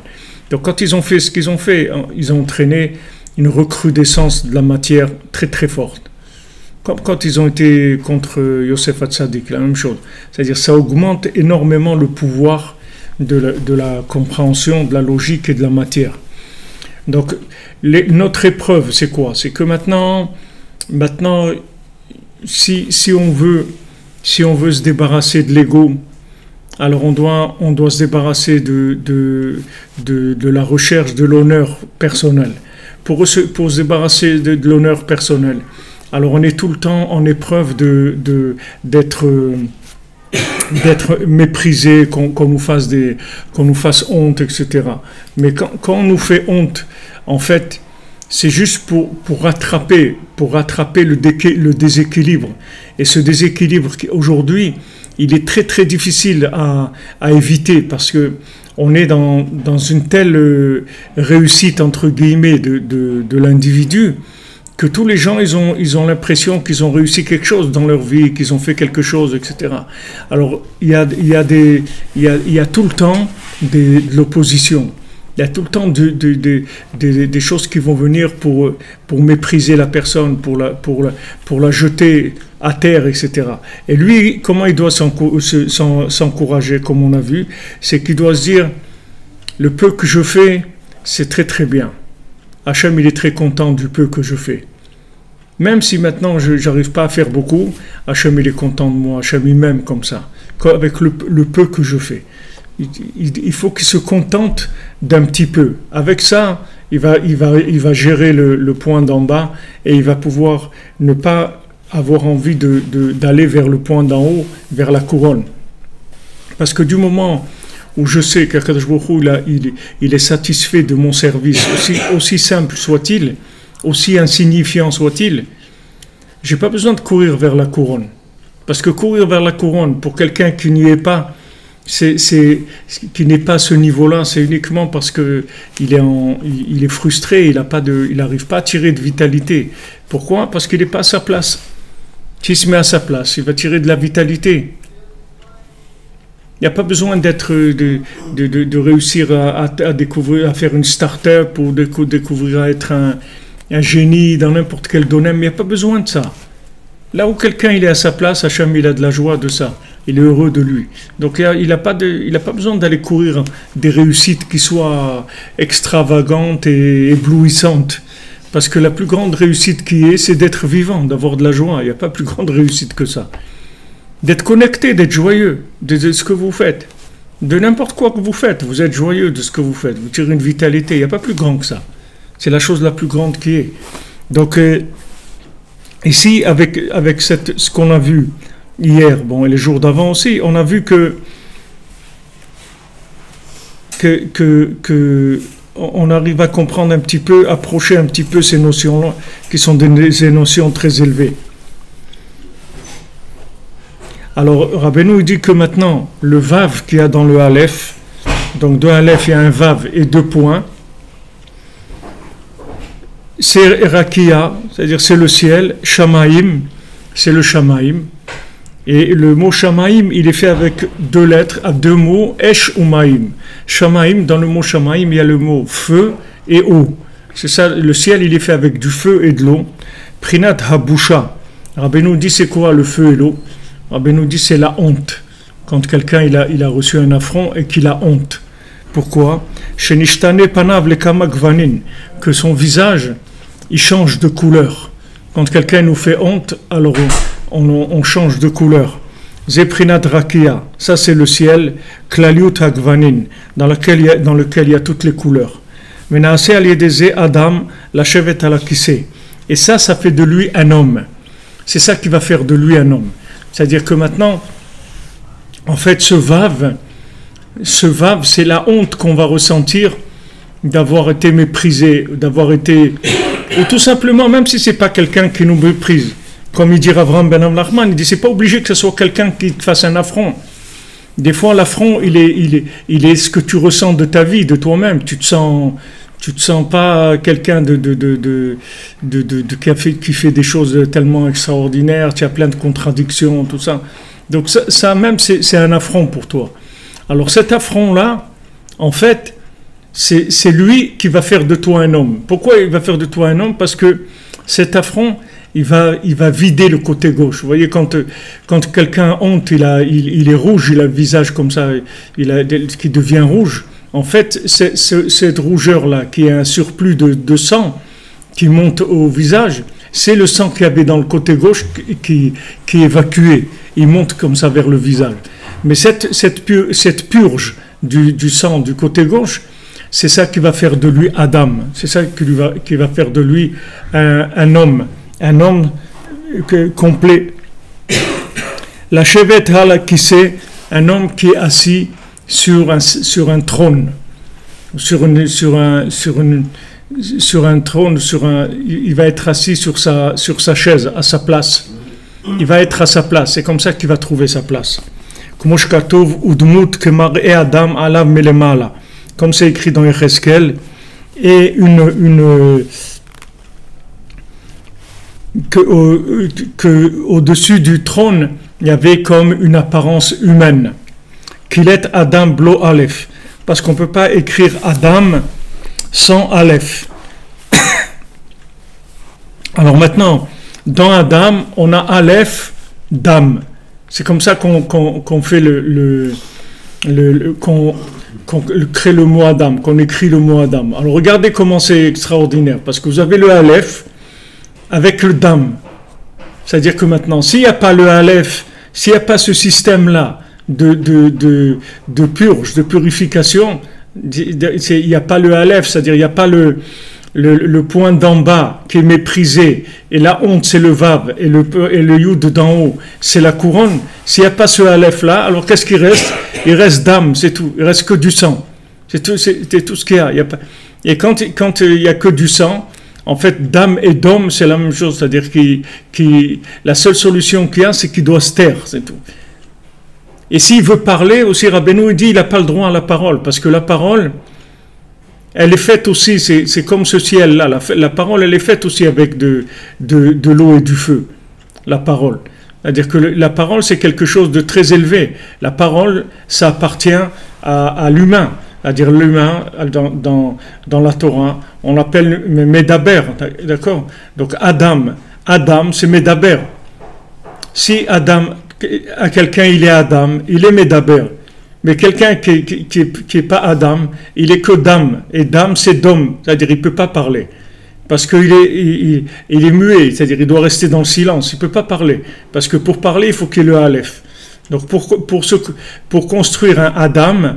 Donc quand ils ont fait ce qu'ils ont fait, ils ont entraîné une recrudescence de la matière très très forte. Comme quand ils ont été contre Yosef Hatzadik, la même chose. C'est-à-dire ça augmente énormément le pouvoir de la compréhension, de la logique et de la matière. Donc notre épreuve, c'est quoi? C'est que maintenant, si on veut se débarrasser de l'ego, alors on doit se débarrasser de la recherche de l'honneur personnel. Pour se débarrasser de l'honneur personnel, alors on est tout le temps en épreuve d'être méprisé, qu'on nous fasse honte, etc. Mais quand on nous fait honte, en fait, c'est juste pour rattraper le déséquilibre. Et ce déséquilibre, aujourd'hui, il est très très difficile à éviter parce que on est dans une telle réussite, entre guillemets, de l'individu, que tous les gens, ils ont l'impression qu'ils ont réussi quelque chose dans leur vie, qu'ils ont fait quelque chose, etc. Alors, il y a tout le temps de l'opposition. Il y a tout le temps des choses qui vont venir pour mépriser la personne, pour la jeter à terre, etc. Et lui, comment il doit s'encourager, comme on a vu, c'est qu'il doit se dire, le peu que je fais, c'est très très bien. Hachem, il est très content du peu que je fais. Même si maintenant je n'arrive pas à faire beaucoup, Hachem, il est content de moi, Hachem, il m'aime comme ça, avec le peu que je fais. Il faut qu'il se contente d'un petit peu. Avec ça, il va gérer le point d'en bas et il va pouvoir ne pas avoir envie d'aller vers le point d'en haut, vers la couronne. Parce que du moment où je sais qu'Akadosh Baruch Hu, il est satisfait de mon service, aussi simple soit-il, aussi insignifiant soit-il, j'ai pas besoin de courir vers la couronne. Parce que courir vers la couronne, pour quelqu'un qui n'y est pas, qui n'est pas à ce niveau-là, c'est uniquement parce que il est frustré, il n'arrive pas à tirer de vitalité. Pourquoi? Parce qu'il n'est pas à sa place. S'il se met à sa place, il va tirer de la vitalité. Il n'y a pas besoin de réussir à découvrir, à faire une start-up ou découvrir à être un génie dans n'importe quel domaine, mais il n'y a pas besoin de ça. Là où quelqu'un il est à sa place, Hachem il a de la joie de ça. Il est heureux de lui. Donc il n'a pas besoin d'aller courir des réussites qui soient extravagantes et éblouissantes. Parce que la plus grande réussite qui est, c'est d'être vivant, d'avoir de la joie. Il n'y a pas plus grande réussite que ça. D'être connecté, d'être joyeux de ce que vous faites. De n'importe quoi que vous faites, vous êtes joyeux de ce que vous faites. Vous tirez une vitalité, il n'y a pas plus grand que ça. C'est la chose la plus grande qui est. Donc, ici, avec ce qu'on a vu hier, et les jours d'avant aussi, on a vu que on arrive à comprendre un petit peu, approcher un petit peu ces notions-là, qui sont des notions très élevées. Alors, Rabbeinu dit que maintenant, le Vav qu'il y a dans le Aleph, donc deux Aleph, il y a un Vav et deux points. C'est Rakia, c'est-à-dire c'est le ciel. Shamaim, c'est le Shamaim. Et le mot Shamaim, il est fait avec deux lettres, à deux mots, Esh ou Maim. Shamaim, dans le mot Shamaim, il y a le mot feu et eau. C'est ça, le ciel, il est fait avec du feu et de l'eau. Prinat Habusha. Rabbeinu dit c'est quoi le feu et l'eau? Rabbeinu dit c'est la honte. Quand quelqu'un il a reçu un affront et qu'il a honte. Pourquoi? Shenishtane panav le kamagvanin, que son visage il change de couleur. Quand quelqu'un nous fait honte, alors on change de couleur. Zeprinat rakia, ça c'est le ciel, klaliut hagvanin, dans lequel il y a toutes les couleurs. Menaase aliedeze Adam, la chevet alakise. Et ça fait de lui un homme. C'est ça qui va faire de lui un homme. C'est-à-dire que maintenant, en fait, ce vav, c'est la honte qu'on va ressentir d'avoir été méprisé, d'avoir été... Ou tout simplement, même si ce n'est pas quelqu'un qui nous méprise, comme il dit Avraham Ben Amlachman, il dit c'est pas obligé que ce soit quelqu'un qui te fasse un affront. Des fois, l'affront, il est ce que tu ressens de ta vie, de toi-même. Tu te sens pas quelqu'un qui fait des choses tellement extraordinaires, tu as plein de contradictions, tout ça. Donc ça même, c'est un affront pour toi. Alors cet affront-là, en fait, c'est lui qui va faire de toi un homme. Pourquoi il va faire de toi un homme? Parce que cet affront, il va vider le côté gauche. Vous voyez, quand quelqu'un a honte, il est rouge, il a le visage comme ça, qui devient rouge. En fait, cette rougeur-là, qui est un surplus de sang qui monte au visage, c'est le sang qu'il y avait dans le côté gauche qui est évacué. Il monte comme ça vers le visage. Mais cette purge du sang du côté gauche, c'est ça qui va faire de lui Adam. C'est ça qui va faire de lui un homme complet. La chevet halakise, un homme qui est assis sur un trône, il va être assis sur sa chaise, à sa place. Il va être à sa place. C'est comme ça qu'il va trouver sa place. Comme c'est écrit dans Yecheskel, et que au-dessus du trône, il y avait comme une apparence humaine. Qu'il est Adam blo Aleph. Parce qu'on ne peut pas écrire Adam sans Aleph. Alors maintenant, dans Adam, on a Aleph, Dam. C'est comme ça qu'on fait qu'on crée le mot Adam, qu'on écrit le mot Adam. Alors regardez comment c'est extraordinaire, parce que vous avez le Aleph avec le Dam. C'est-à-dire que maintenant, s'il n'y a pas le Aleph, s'il n'y a pas ce système-là de purge, de purification, il n'y a pas le Aleph, c'est-à-dire il n'y a pas le point d'en bas qui est méprisé, et la honte c'est le Vav, et le Yud d'en haut c'est la couronne. S'il n'y a pas ce Aleph là, alors qu'est-ce qui reste? Il reste Dam, c'est tout, il reste que du sang, c'est tout ce qu'il y a. Et quand il n'y a que du sang, en fait Dam et Dom c'est la même chose, c'est-à-dire la seule solution qu'il y a, c'est qu'il doit se taire, c'est tout. Et s'il veut parler aussi, Rabbeinu dit il n'a pas le droit à la parole, parce que la parole, elle est faite aussi, c'est comme ce ciel-là, la parole, elle est faite aussi avec de l'eau et du feu, la parole. C'est-à-dire que la parole, c'est quelque chose de très élevé. La parole, ça appartient à l'humain. C'est-à-dire l'humain, dans la Torah, on l'appelle Medaber, d'accord? Donc Adam, c'est Medaber. Si à quelqu'un, il est Adam, il est Medaber. Mais quelqu'un qui est pas Adam, il est que Dam. Et Dam, c'est Dom. C'est-à-dire, il peut pas parler. Parce qu'il est muet. C'est-à-dire, il doit rester dans le silence. Il peut pas parler. Parce que pour parler, il faut qu'il y ait le Aleph. Donc, pour construire un Adam,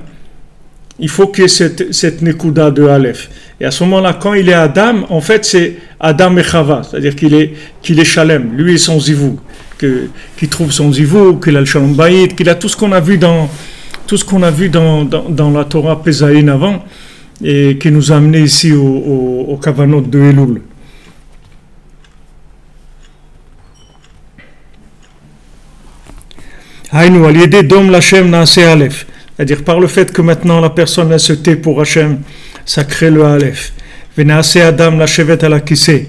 il faut qu'il y ait cette Nekuda de Aleph. Et à ce moment-là, quand il est Adam, en fait, c'est Adam et Chava. C'est-à-dire qu'il est Shalem. Lui et son zivou. Qu'il trouve son zivou, qu'il a le Shalom Bayit, qu'il a tout ce qu'on a vu dans la Torah Pesaïn avant, et qui nous a amené ici au Kavanot de Elul. Haïnou, al-yedé dom lachem naase Aleph. C'est-à-dire par le fait que maintenant la personne elle se tait pour Hachem, ça crée le Aleph. Venaase Adam la chevet à la kissé.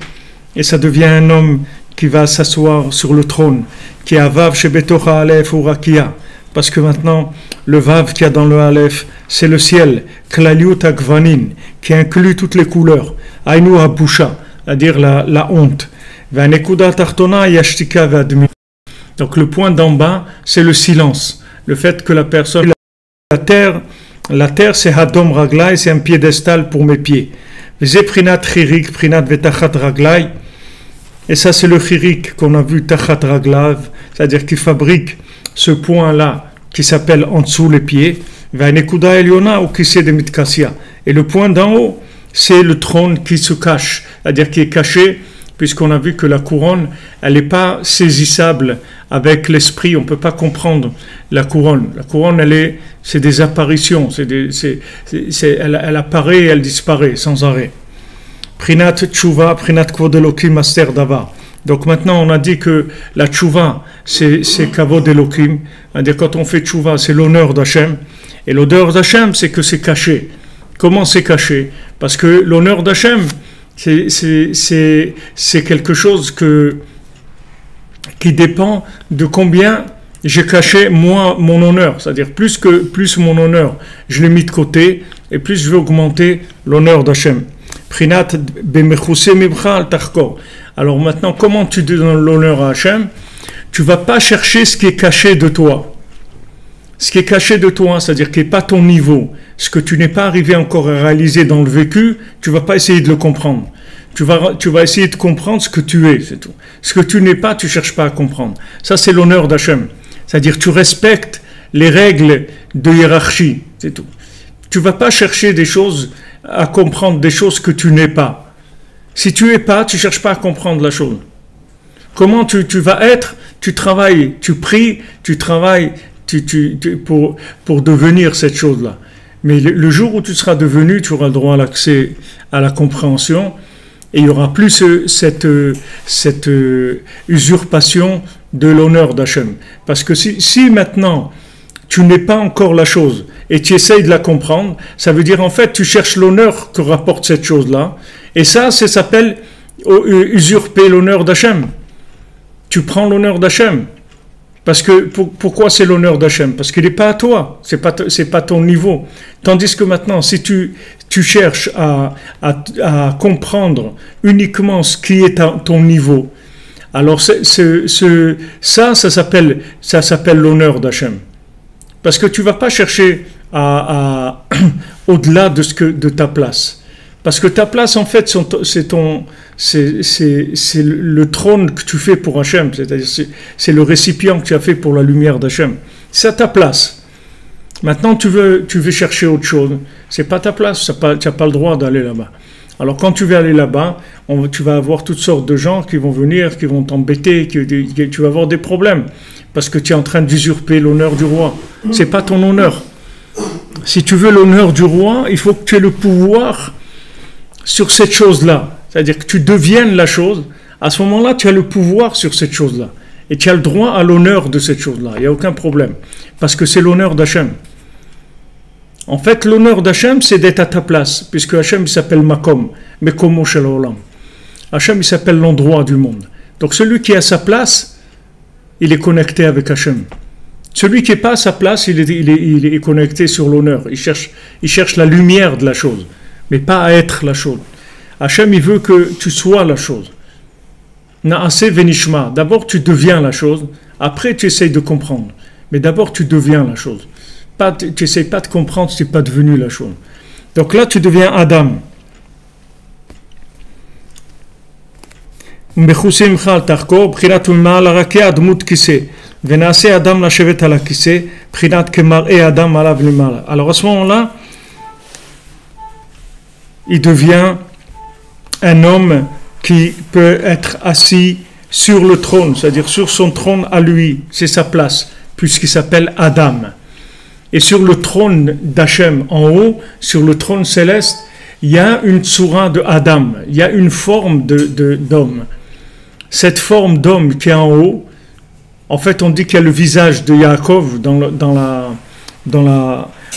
Et ça devient un homme qui va s'asseoir sur le trône, qui est Vav Shebetocha Aleph ou Rakia. Parce que maintenant, le Vav qu'il y a dans le Aleph, c'est le ciel, Klaliut Agvanin, qui inclut toutes les couleurs, Ainu Habusha, c'est-à-dire la honte. Vanekuda Tartona Yashtika Vadmi. Donc le point d'en bas, c'est le silence. Le fait que la personne, la terre c'est Hadom Raglai, c'est un piédestal pour mes pieds. Prinat Chirik, Prinat Vetachat Raglai. Et ça, c'est le chirik qu'on a vu, Tachat Raglav, c'est-à-dire qu'il fabrique ce point-là qui s'appelle en dessous les pieds, Vanekuda Eliona ou Kissé de Mitkassia. Et le point d'en haut, c'est le trône qui se cache, c'est-à-dire qui est caché, puisqu'on a vu que la couronne, elle n'est pas saisissable avec l'esprit, on ne peut pas comprendre la couronne. La couronne, c'est des apparitions, elle apparaît et elle disparaît sans arrêt. Prinat Tchouva, Prinat Kvodelokim, Master Dava. Donc maintenant on a dit que la Tchouva c'est Kavod Elokim, c'est-à-dire quand on fait Tchouva c'est l'honneur d'Hachem, et l'honneur d'Hachem c'est que c'est caché. Comment c'est caché? Parce que l'honneur d'Hachem c'est quelque chose qui dépend de combien j'ai caché moi mon honneur, c'est-à-dire plus mon honneur je l'ai mis de côté et plus je vais augmenter l'honneur d'Hachem. Prinat bemechuse mibchal tarkor. Alors maintenant, comment tu donnes l'honneur à Hachem? Tu ne vas pas chercher ce qui est caché de toi. Ce qui est caché de toi, c'est-à-dire qui n'est pas ton niveau, ce que tu n'es pas arrivé encore à réaliser dans le vécu, tu ne vas pas essayer de le comprendre. Tu vas essayer de comprendre ce que tu es, c'est tout. Ce que tu n'es pas, tu ne cherches pas à comprendre. Ça, c'est l'honneur d'Hachem. C'est-à-dire tu respectes les règles de hiérarchie, c'est tout. Tu ne vas pas chercher des choses à comprendre des choses que tu n'es pas. Si tu n'es pas, tu ne cherches pas à comprendre la chose. Comment tu vas être? Tu travailles, tu pries, tu travailles pour devenir cette chose-là. Mais le jour où tu seras devenu, tu auras le droit à l'accès à la compréhension et il n'y aura plus cette usurpation de l'honneur d'Hachem. Parce que si maintenant tu n'es pas encore la chose et tu essayes de la comprendre, ça veut dire en fait tu cherches l'honneur que rapporte cette chose-là, et ça s'appelle usurper l'honneur d'Hachem. Tu prends l'honneur d'Hachem. Parce que pourquoi c'est l'honneur d'Hachem? Parce qu'il n'est pas à toi, c'est pas ton niveau. Tandis que maintenant, si tu cherches à comprendre uniquement ce qui est à ton niveau, alors ça s'appelle l'honneur d'Hachem. Parce que tu ne vas pas chercher au-delà de ta place. Parce que ta place, en fait, c'est le trône que tu fais pour Hachem. C'est-à-dire, c'est le récipient que tu as fait pour la lumière d'Hachem. C'est ta place. Maintenant, tu veux chercher autre chose. C'est pas ta place. Tu n'as pas le droit d'aller là-bas. Alors, quand tu vas aller là-bas, tu vas avoir toutes sortes de gens qui vont venir, qui vont t'embêter, tu vas avoir des problèmes. Parce que tu es en train d'usurper l'honneur du roi. C'est pas ton honneur. Si tu veux l'honneur du roi, il faut que tu aies le pouvoir sur cette chose-là. C'est-à-dire que tu deviennes la chose. À ce moment-là, tu as le pouvoir sur cette chose-là. Et tu as le droit à l'honneur de cette chose-là. Il n'y a aucun problème. Parce que c'est l'honneur d'Hachem. En fait, l'honneur d'Hachem, c'est d'être à ta place. Puisque Hachem, il s'appelle Makom. Mekomo shel olam. Hachem, il s'appelle l'endroit du monde. Donc celui qui est à sa place, il est connecté avec Hachem. Celui qui n'est pas à sa place, il est connecté sur l'honneur. Il cherche la lumière de la chose, mais pas à être la chose. Hachem, il veut que tu sois la chose. Naase venishma. D'abord, tu deviens la chose. Après, tu essayes de comprendre. Mais d'abord, tu deviens la chose. Tu n'essayes pas de comprendre si tu n'es pas devenu la chose. Donc là, tu deviens Adam. Alors à ce moment-là, il devient un homme qui peut être assis sur le trône, c'est-à-dire sur son trône à lui, c'est sa place, puisqu'il s'appelle Adam. Et sur le trône d'Hachem en haut, sur le trône céleste, il y a une tsura de Adam, il y a une forme d'homme. Cette forme d'homme qui est en haut, en fait on dit qu'il y a le visage de Yaakov dans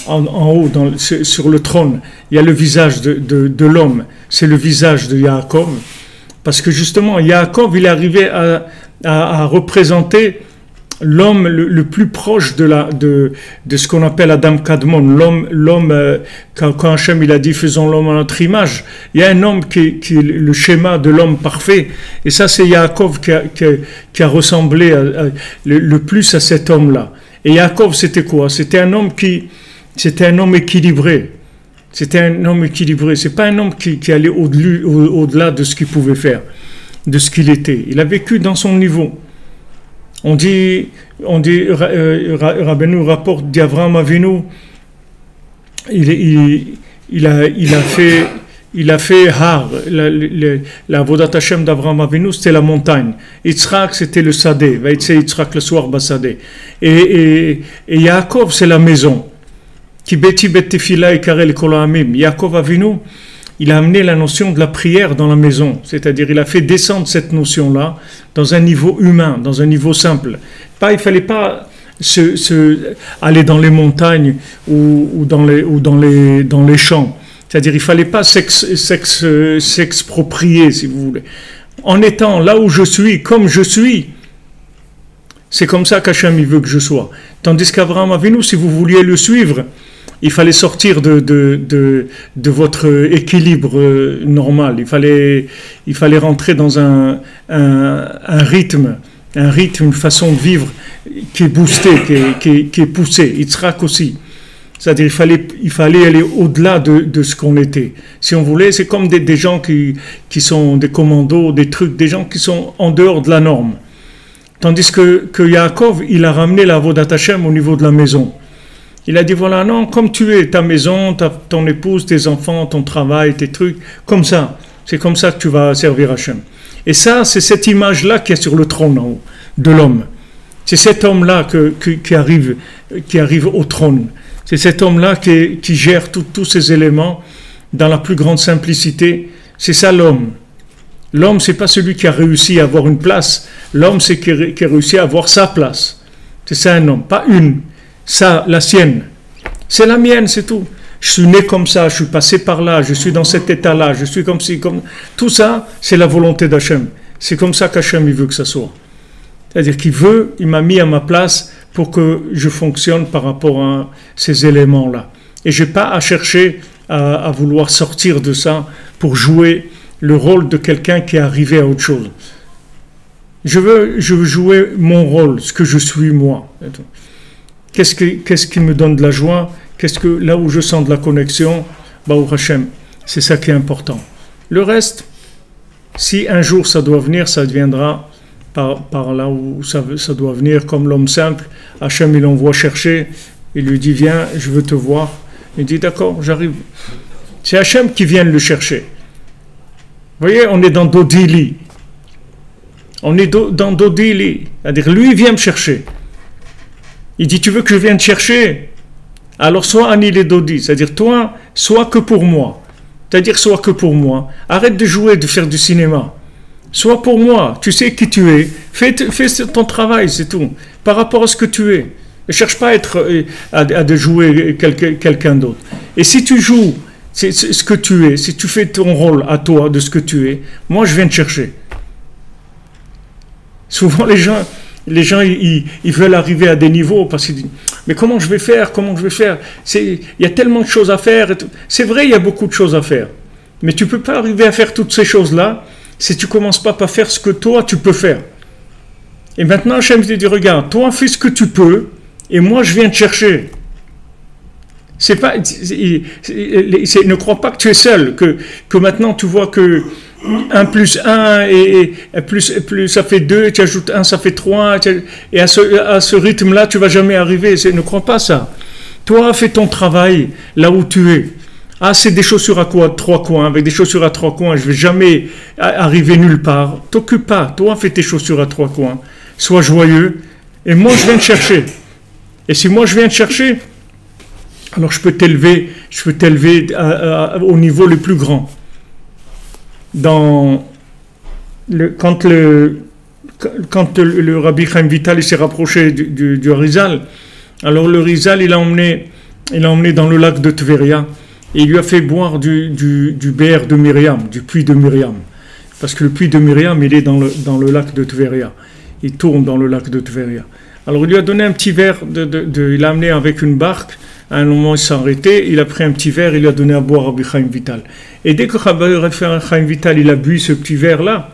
en haut, sur le trône, il y a le visage de l'homme, c'est le visage de Yaakov, parce que justement, Yaakov, il est arrivé à représenter l'homme le plus proche de ce qu'on appelle Adam Kadmon, l'homme quand Hachem il a dit faisons l'homme à notre image, il y a un homme qui est le schéma de l'homme parfait, et ça c'est Yaakov qui a ressemblé le plus à cet homme-là. Et Yaakov c'était quoi? C'était un homme équilibré. C'était un homme équilibré. C'est pas un homme qui allait au-delà de ce qu'il pouvait faire, de ce qu'il était. Il a vécu dans son niveau. On dit Rabbeinu rapporte d'Avraham Avinu, il a fait Har, la Avodat Hashem d'Avraham Avinu, c'était la montagne. Yitzhak, c'était le Sadeh, Vaïtse Yitzhak le soir Basadeh. Et Yaakov, c'est la maison. Ki beti bet tefila et karel kol ha'amim. Yaakov Avinu, il a amené la notion de la prière dans la maison, c'est-à-dire il a fait descendre cette notion-là dans un niveau humain, dans un niveau simple. Il fallait pas aller dans les montagnes ou dans les champs, c'est-à-dire il fallait pas s'exproprier, si vous voulez. En étant là où je suis, comme je suis, c'est comme ça qu'Hachem il veut que je sois. Tandis qu'Avraham Avinu, si vous vouliez le suivre, il fallait sortir de votre équilibre normal. Il fallait rentrer dans un rythme, une façon de vivre qui est boostée, qui est poussée. Yitzhak aussi. C'est-à-dire il fallait aller au-delà de ce qu'on était. Si on voulait, c'est comme des gens qui sont des commandos, des trucs, des gens qui sont en dehors de la norme. Tandis que Yaakov, il a ramené la Avodat Hashem au niveau de la maison. Il a dit, voilà, non, comme tu es, ta maison, ton épouse, tes enfants, ton travail, tes trucs, comme ça. C'est comme ça que tu vas servir Hachem. Et ça, c'est cette image-là qui est sur le trône en haut, de l'homme. C'est cet homme-là qui arrive au trône. C'est cet homme-là qui gère tous ces éléments dans la plus grande simplicité. C'est ça l'homme. L'homme, c'est pas celui qui a réussi à avoir une place. L'homme, c'est qui a réussi à avoir sa place. C'est ça un homme, pas une. Ça, la sienne. C'est la mienne, c'est tout. Je suis né comme ça, je suis passé par là, je suis dans cet état-là, je suis comme si, comme... Tout ça, c'est la volonté d'Hachem. C'est comme ça qu'Hachem, il veut que ça soit. C'est-à-dire il m'a mis à ma place pour que je fonctionne par rapport à ces éléments-là. Et je n'ai pas à chercher à vouloir sortir de ça pour jouer le rôle de quelqu'un qui est arrivé à autre chose. Je veux jouer mon rôle, ce que je suis moi. Qu'est-ce qui me donne de la joie? Là où je sens de la connexion, au Hachem, c'est ça qui est important. Le reste, si un jour ça doit venir, ça deviendra par là où ça doit venir, comme l'homme simple. Hachem, il l'envoie chercher, il lui dit, viens, je veux te voir. Il dit, d'accord, j'arrive. C'est Hachem qui vient le chercher. Vous voyez, on est dans Dodili. C'est-à-dire, lui, il vient me chercher. Il dit, tu veux que je vienne te chercher? Alors, sois Ani les Dodi, c'est-à-dire, toi, sois que pour moi. C'est-à-dire, sois que pour moi. Arrête de jouer, de faire du cinéma. Sois pour moi. Tu sais qui tu es. Fais ton travail, c'est tout. Par rapport à ce que tu es. Ne cherche pas à jouer quelqu'un d'autre. Et si tu joues c'est ce que tu es, si tu fais ton rôle à toi de ce que tu es, moi, je viens te chercher. Souvent, les gens ils veulent arriver à des niveaux parce qu'ils disent mais comment je vais faire il y a tellement de choses à faire. C'est vrai, il y a beaucoup de choses à faire, mais tu ne peux pas arriver à faire toutes ces choses-là si tu ne commences pas par faire ce que toi tu peux faire. Et maintenant Hachem te dit, regarde, toi fais ce que tu peux et moi je viens te chercher. Ne crois pas que tu es seul, que maintenant tu vois que 1 plus 1 et plus ça fait 2, tu ajoutes 1, ça fait 3, et à ce rythme-là, tu ne vas jamais arriver. Ne crois pas ça. Toi, fais ton travail là où tu es. Ah, c'est des chaussures à 3 coins. Avec des chaussures à 3 coins, je ne vais jamais arriver nulle part. T'occupe pas. Toi, fais tes chaussures à 3 coins. Sois joyeux. Et moi, je viens te chercher. Et si moi, je viens te chercher, alors je peux t'élever au niveau le plus grand. Quand le Rabbi Chaim Vital s'est rapproché du Rizal, alors le Rizal il a emmené il l'a emmené dans le lac de Tveria et il lui a fait boire du béer de Myriam, du puits de Myriam. Parce que le puits de Myriam, il est dans le lac de Tveria. Il tourne dans le lac de Tveria. Alors il lui a donné un petit verre, il l'a amené avec une barque. À un moment, il s'est arrêté, il a pris un petit verre, il lui a donné à boire à Rabbi Chaim Vital. Et dès que Rabbi Chaim Vital, il a bu ce petit verre-là,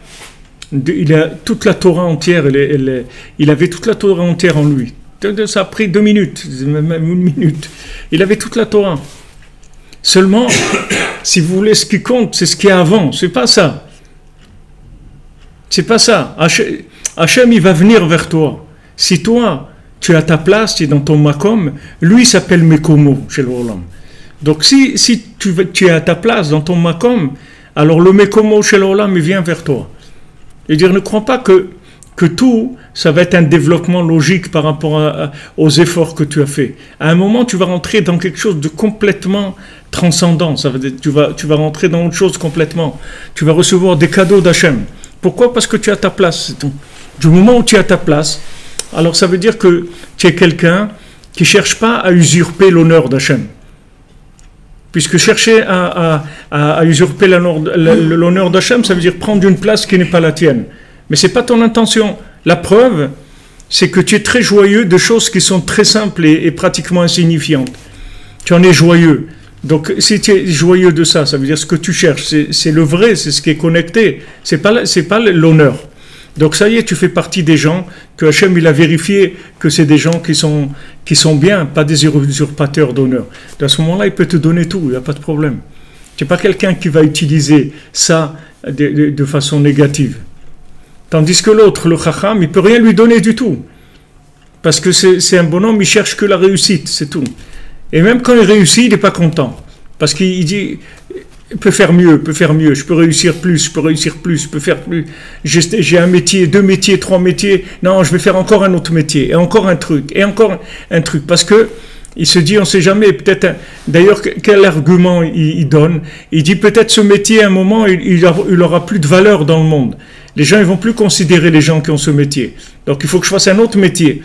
il a toute la Torah entière, il avait toute la Torah entière en lui. Ça a pris 2 minutes, même 1 minute. Il avait toute la Torah. Seulement, si vous voulez, ce qui compte, c'est ce qui est avant, c'est pas ça. C'est pas ça. Hachem, il va venir vers toi. Si toi, tu as ta place, tu es dans ton makom, lui s'appelle Mekomo chez l'Olam. Donc si tu es à ta place dans ton makom, alors le Mekomo chez l'Olam, il vient vers toi. Et dire, ne crois pas que tout, ça va être un développement logique par rapport aux efforts que tu as fait. À un moment, tu vas rentrer dans quelque chose de complètement transcendant. Ça veut dire, tu vas rentrer dans autre chose complètement. Tu vas recevoir des cadeaux d'Hachem. Pourquoi? Parce que tu as ta place, c'est tout. Du moment où tu as ta place, alors ça veut dire que tu es quelqu'un qui ne cherche pas à usurper l'honneur d'Hachem. Puisque chercher à usurper l'honneur d'Hachem, ça veut dire prendre une place qui n'est pas la tienne. Mais ce n'est pas ton intention. La preuve, c'est que tu es très joyeux de choses qui sont très simples et pratiquement insignifiantes. Tu en es joyeux. Donc si tu es joyeux de ça, ça veut dire ce que tu cherches, c'est le vrai, c'est ce qui est connecté. C'est pas l'honneur. Donc ça y est, tu fais partie des gens que Hachem il a vérifié que c'est des gens qui sont bien, pas des usurpateurs d'honneur. À ce moment-là, il peut te donner tout, il n'y a pas de problème. Tu n'es pas quelqu'un qui va utiliser ça de façon négative. Tandis que l'autre, le Chacham, il ne peut rien lui donner du tout. Parce que c'est un bonhomme, il cherche que la réussite, c'est tout. Et même quand il réussit, il n'est pas content. Parce qu'il dit... Je peux faire mieux, je peux réussir plus, je peux faire plus. J'ai un métier, 2 métiers, 3 métiers. Non, je vais faire encore un autre métier, et encore un truc, Parce que il se dit, on ne sait jamais, peut-être. D'ailleurs, quel argument il donne? Il dit peut-être ce métier, à un moment, il aura plus de valeur dans le monde. Les gens, ils vont plus considérer les gens qui ont ce métier. Donc, il faut que je fasse un autre métier.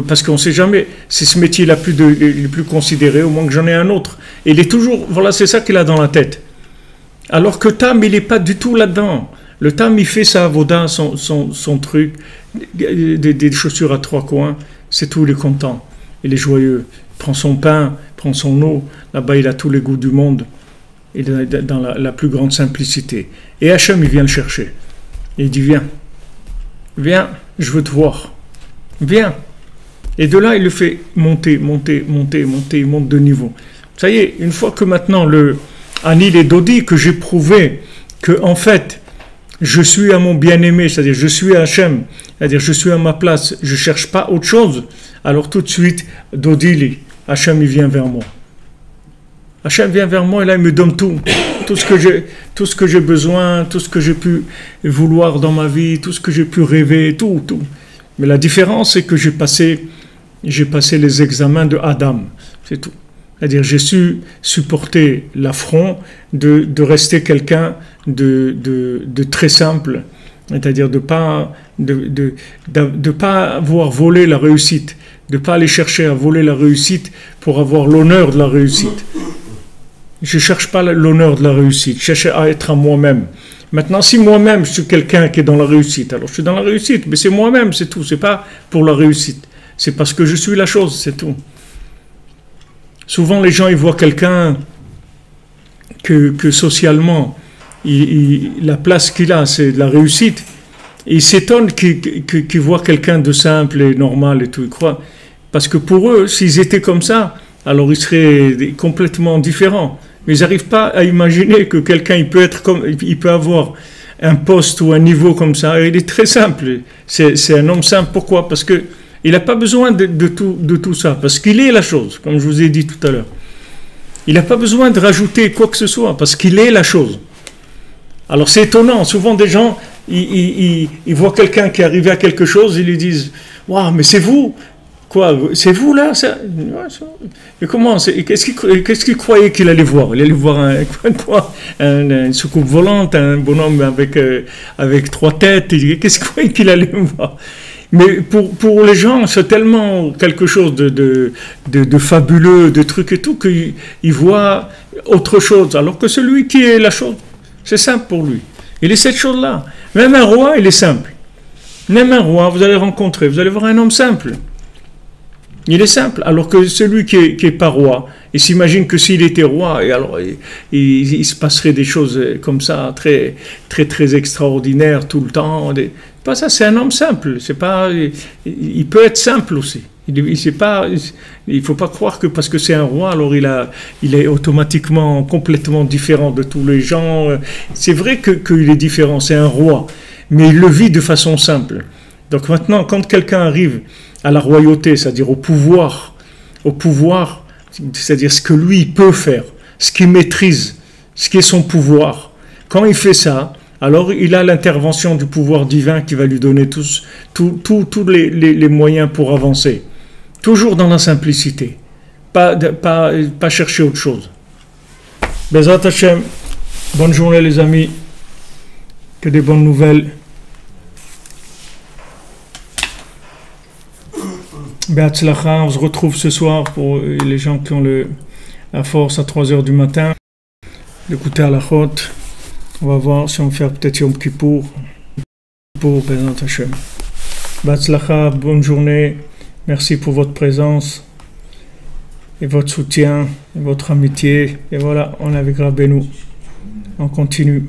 Parce qu'on ne sait jamais si ce métier est plus considéré, au moins que j'en ai un autre. Et il est toujours, voilà, c'est ça qu'il a dans la tête. Alors que Tam, il n'est pas du tout là-dedans. Le Tam, il fait sa avoda, son truc, des chaussures à 3 coins, c'est tout, il est content, il est joyeux. Il prend son pain, prend son eau, là-bas il a tous les goûts du monde, il est dans la plus grande simplicité. Et Hachem, il vient le chercher. Il dit, viens, je veux te voir, viens. Et de là, il le fait monter, il monte de niveau. Ça y est, une fois que maintenant Anil et Dodi, que j'ai prouvé que en fait je suis à mon bien-aimé, c'est-à-dire je suis à Hachem, c'est-à-dire je suis à ma place, je ne cherche pas autre chose, alors tout de suite Dodi, Hachem il vient vers moi. Hachem vient vers moi et là il me donne tout ce que j'ai besoin, tout ce que j'ai pu vouloir dans ma vie, tout ce que j'ai pu rêver, tout. Mais la différence c'est que j'ai passé les examens de Adam, c'est tout. C'est-à-dire, j'ai su supporter l'affront de rester quelqu'un de très simple, c'est-à-dire de pas avoir volé la réussite, de pas aller chercher à voler la réussite pour avoir l'honneur de la réussite. Je cherche pas l'honneur de la réussite, je cherche à être à moi-même. Maintenant, si moi-même je suis quelqu'un qui est dans la réussite, alors je suis dans la réussite, mais c'est moi-même, c'est tout, c'est pas pour la réussite, c'est parce que je suis la chose, c'est tout. Souvent, les gens, ils voient quelqu'un que socialement, la place qu'il a, c'est de la réussite. Et ils s'étonnent qu'ils voient quelqu'un de simple et normal et tout. Ils croient. Parce que pour eux, s'ils étaient comme ça, alors ils seraient complètement différents. Mais ils n'arrivent pas à imaginer que quelqu'un, il peut avoir un poste ou un niveau comme ça. Et il est très simple. C'est un homme simple. Pourquoi? Parce que il n'a pas besoin de tout ça, parce qu'il est la chose, comme je vous ai dit tout à l'heure. Il n'a pas besoin de rajouter quoi que ce soit, parce qu'il est la chose. Alors c'est étonnant, souvent des gens, ils voient quelqu'un qui est arrivé à quelque chose, ils lui disent « Waouh, mais c'est vous !» Quoi, c'est vous là ça? Et comment? Qu'est-ce qu'il croyait qu'il allait voir? Il allait voir une soucoupe volante, un bonhomme avec 3 têtes. Qu'est-ce qu'il croyait qu'il allait voir? Mais pour les gens, c'est tellement quelque chose de fabuleux, de trucs et tout, qu'ils voient autre chose. Alors que celui qui est la chose, c'est simple pour lui. Il est cette chose-là. Même un roi, il est simple. Même un roi, vous allez rencontrer, vous allez voir un homme simple. Il est simple. Alors que celui qui est pas roi, il s'imagine que s'il était roi, et alors il se passerait des choses comme ça, très, très, très extraordinaires tout le temps. Pas ça, c'est un homme simple. C'est pas, il peut être simple aussi. Il ne faut pas croire que parce que c'est un roi, alors il est automatiquement complètement différent de tous les gens. C'est vrai qu'il est différent, c'est un roi, mais il le vit de façon simple. Donc maintenant, quand quelqu'un arrive à la royauté, c'est-à-dire au pouvoir, c'est-à-dire ce que lui peut faire, ce qu'il maîtrise, ce qui est son pouvoir, quand il fait ça, alors il a l'intervention du pouvoir divin qui va lui donner tous les moyens pour avancer. Toujours dans la simplicité, pas chercher autre chose. Bezrat Hashem, bonne journée les amis, que des bonnes nouvelles. Be'atzlacha, on se retrouve ce soir pour les gens qui ont la force à 3h du matin d'écouter à la chôte. On va voir si on fait peut-être Yom Kippour pour Bezrat Hashem. Be'atzlacha, bonne journée. Merci pour votre présence et votre soutien et votre amitié. Et voilà, on est avec Rabbeinu. On continue.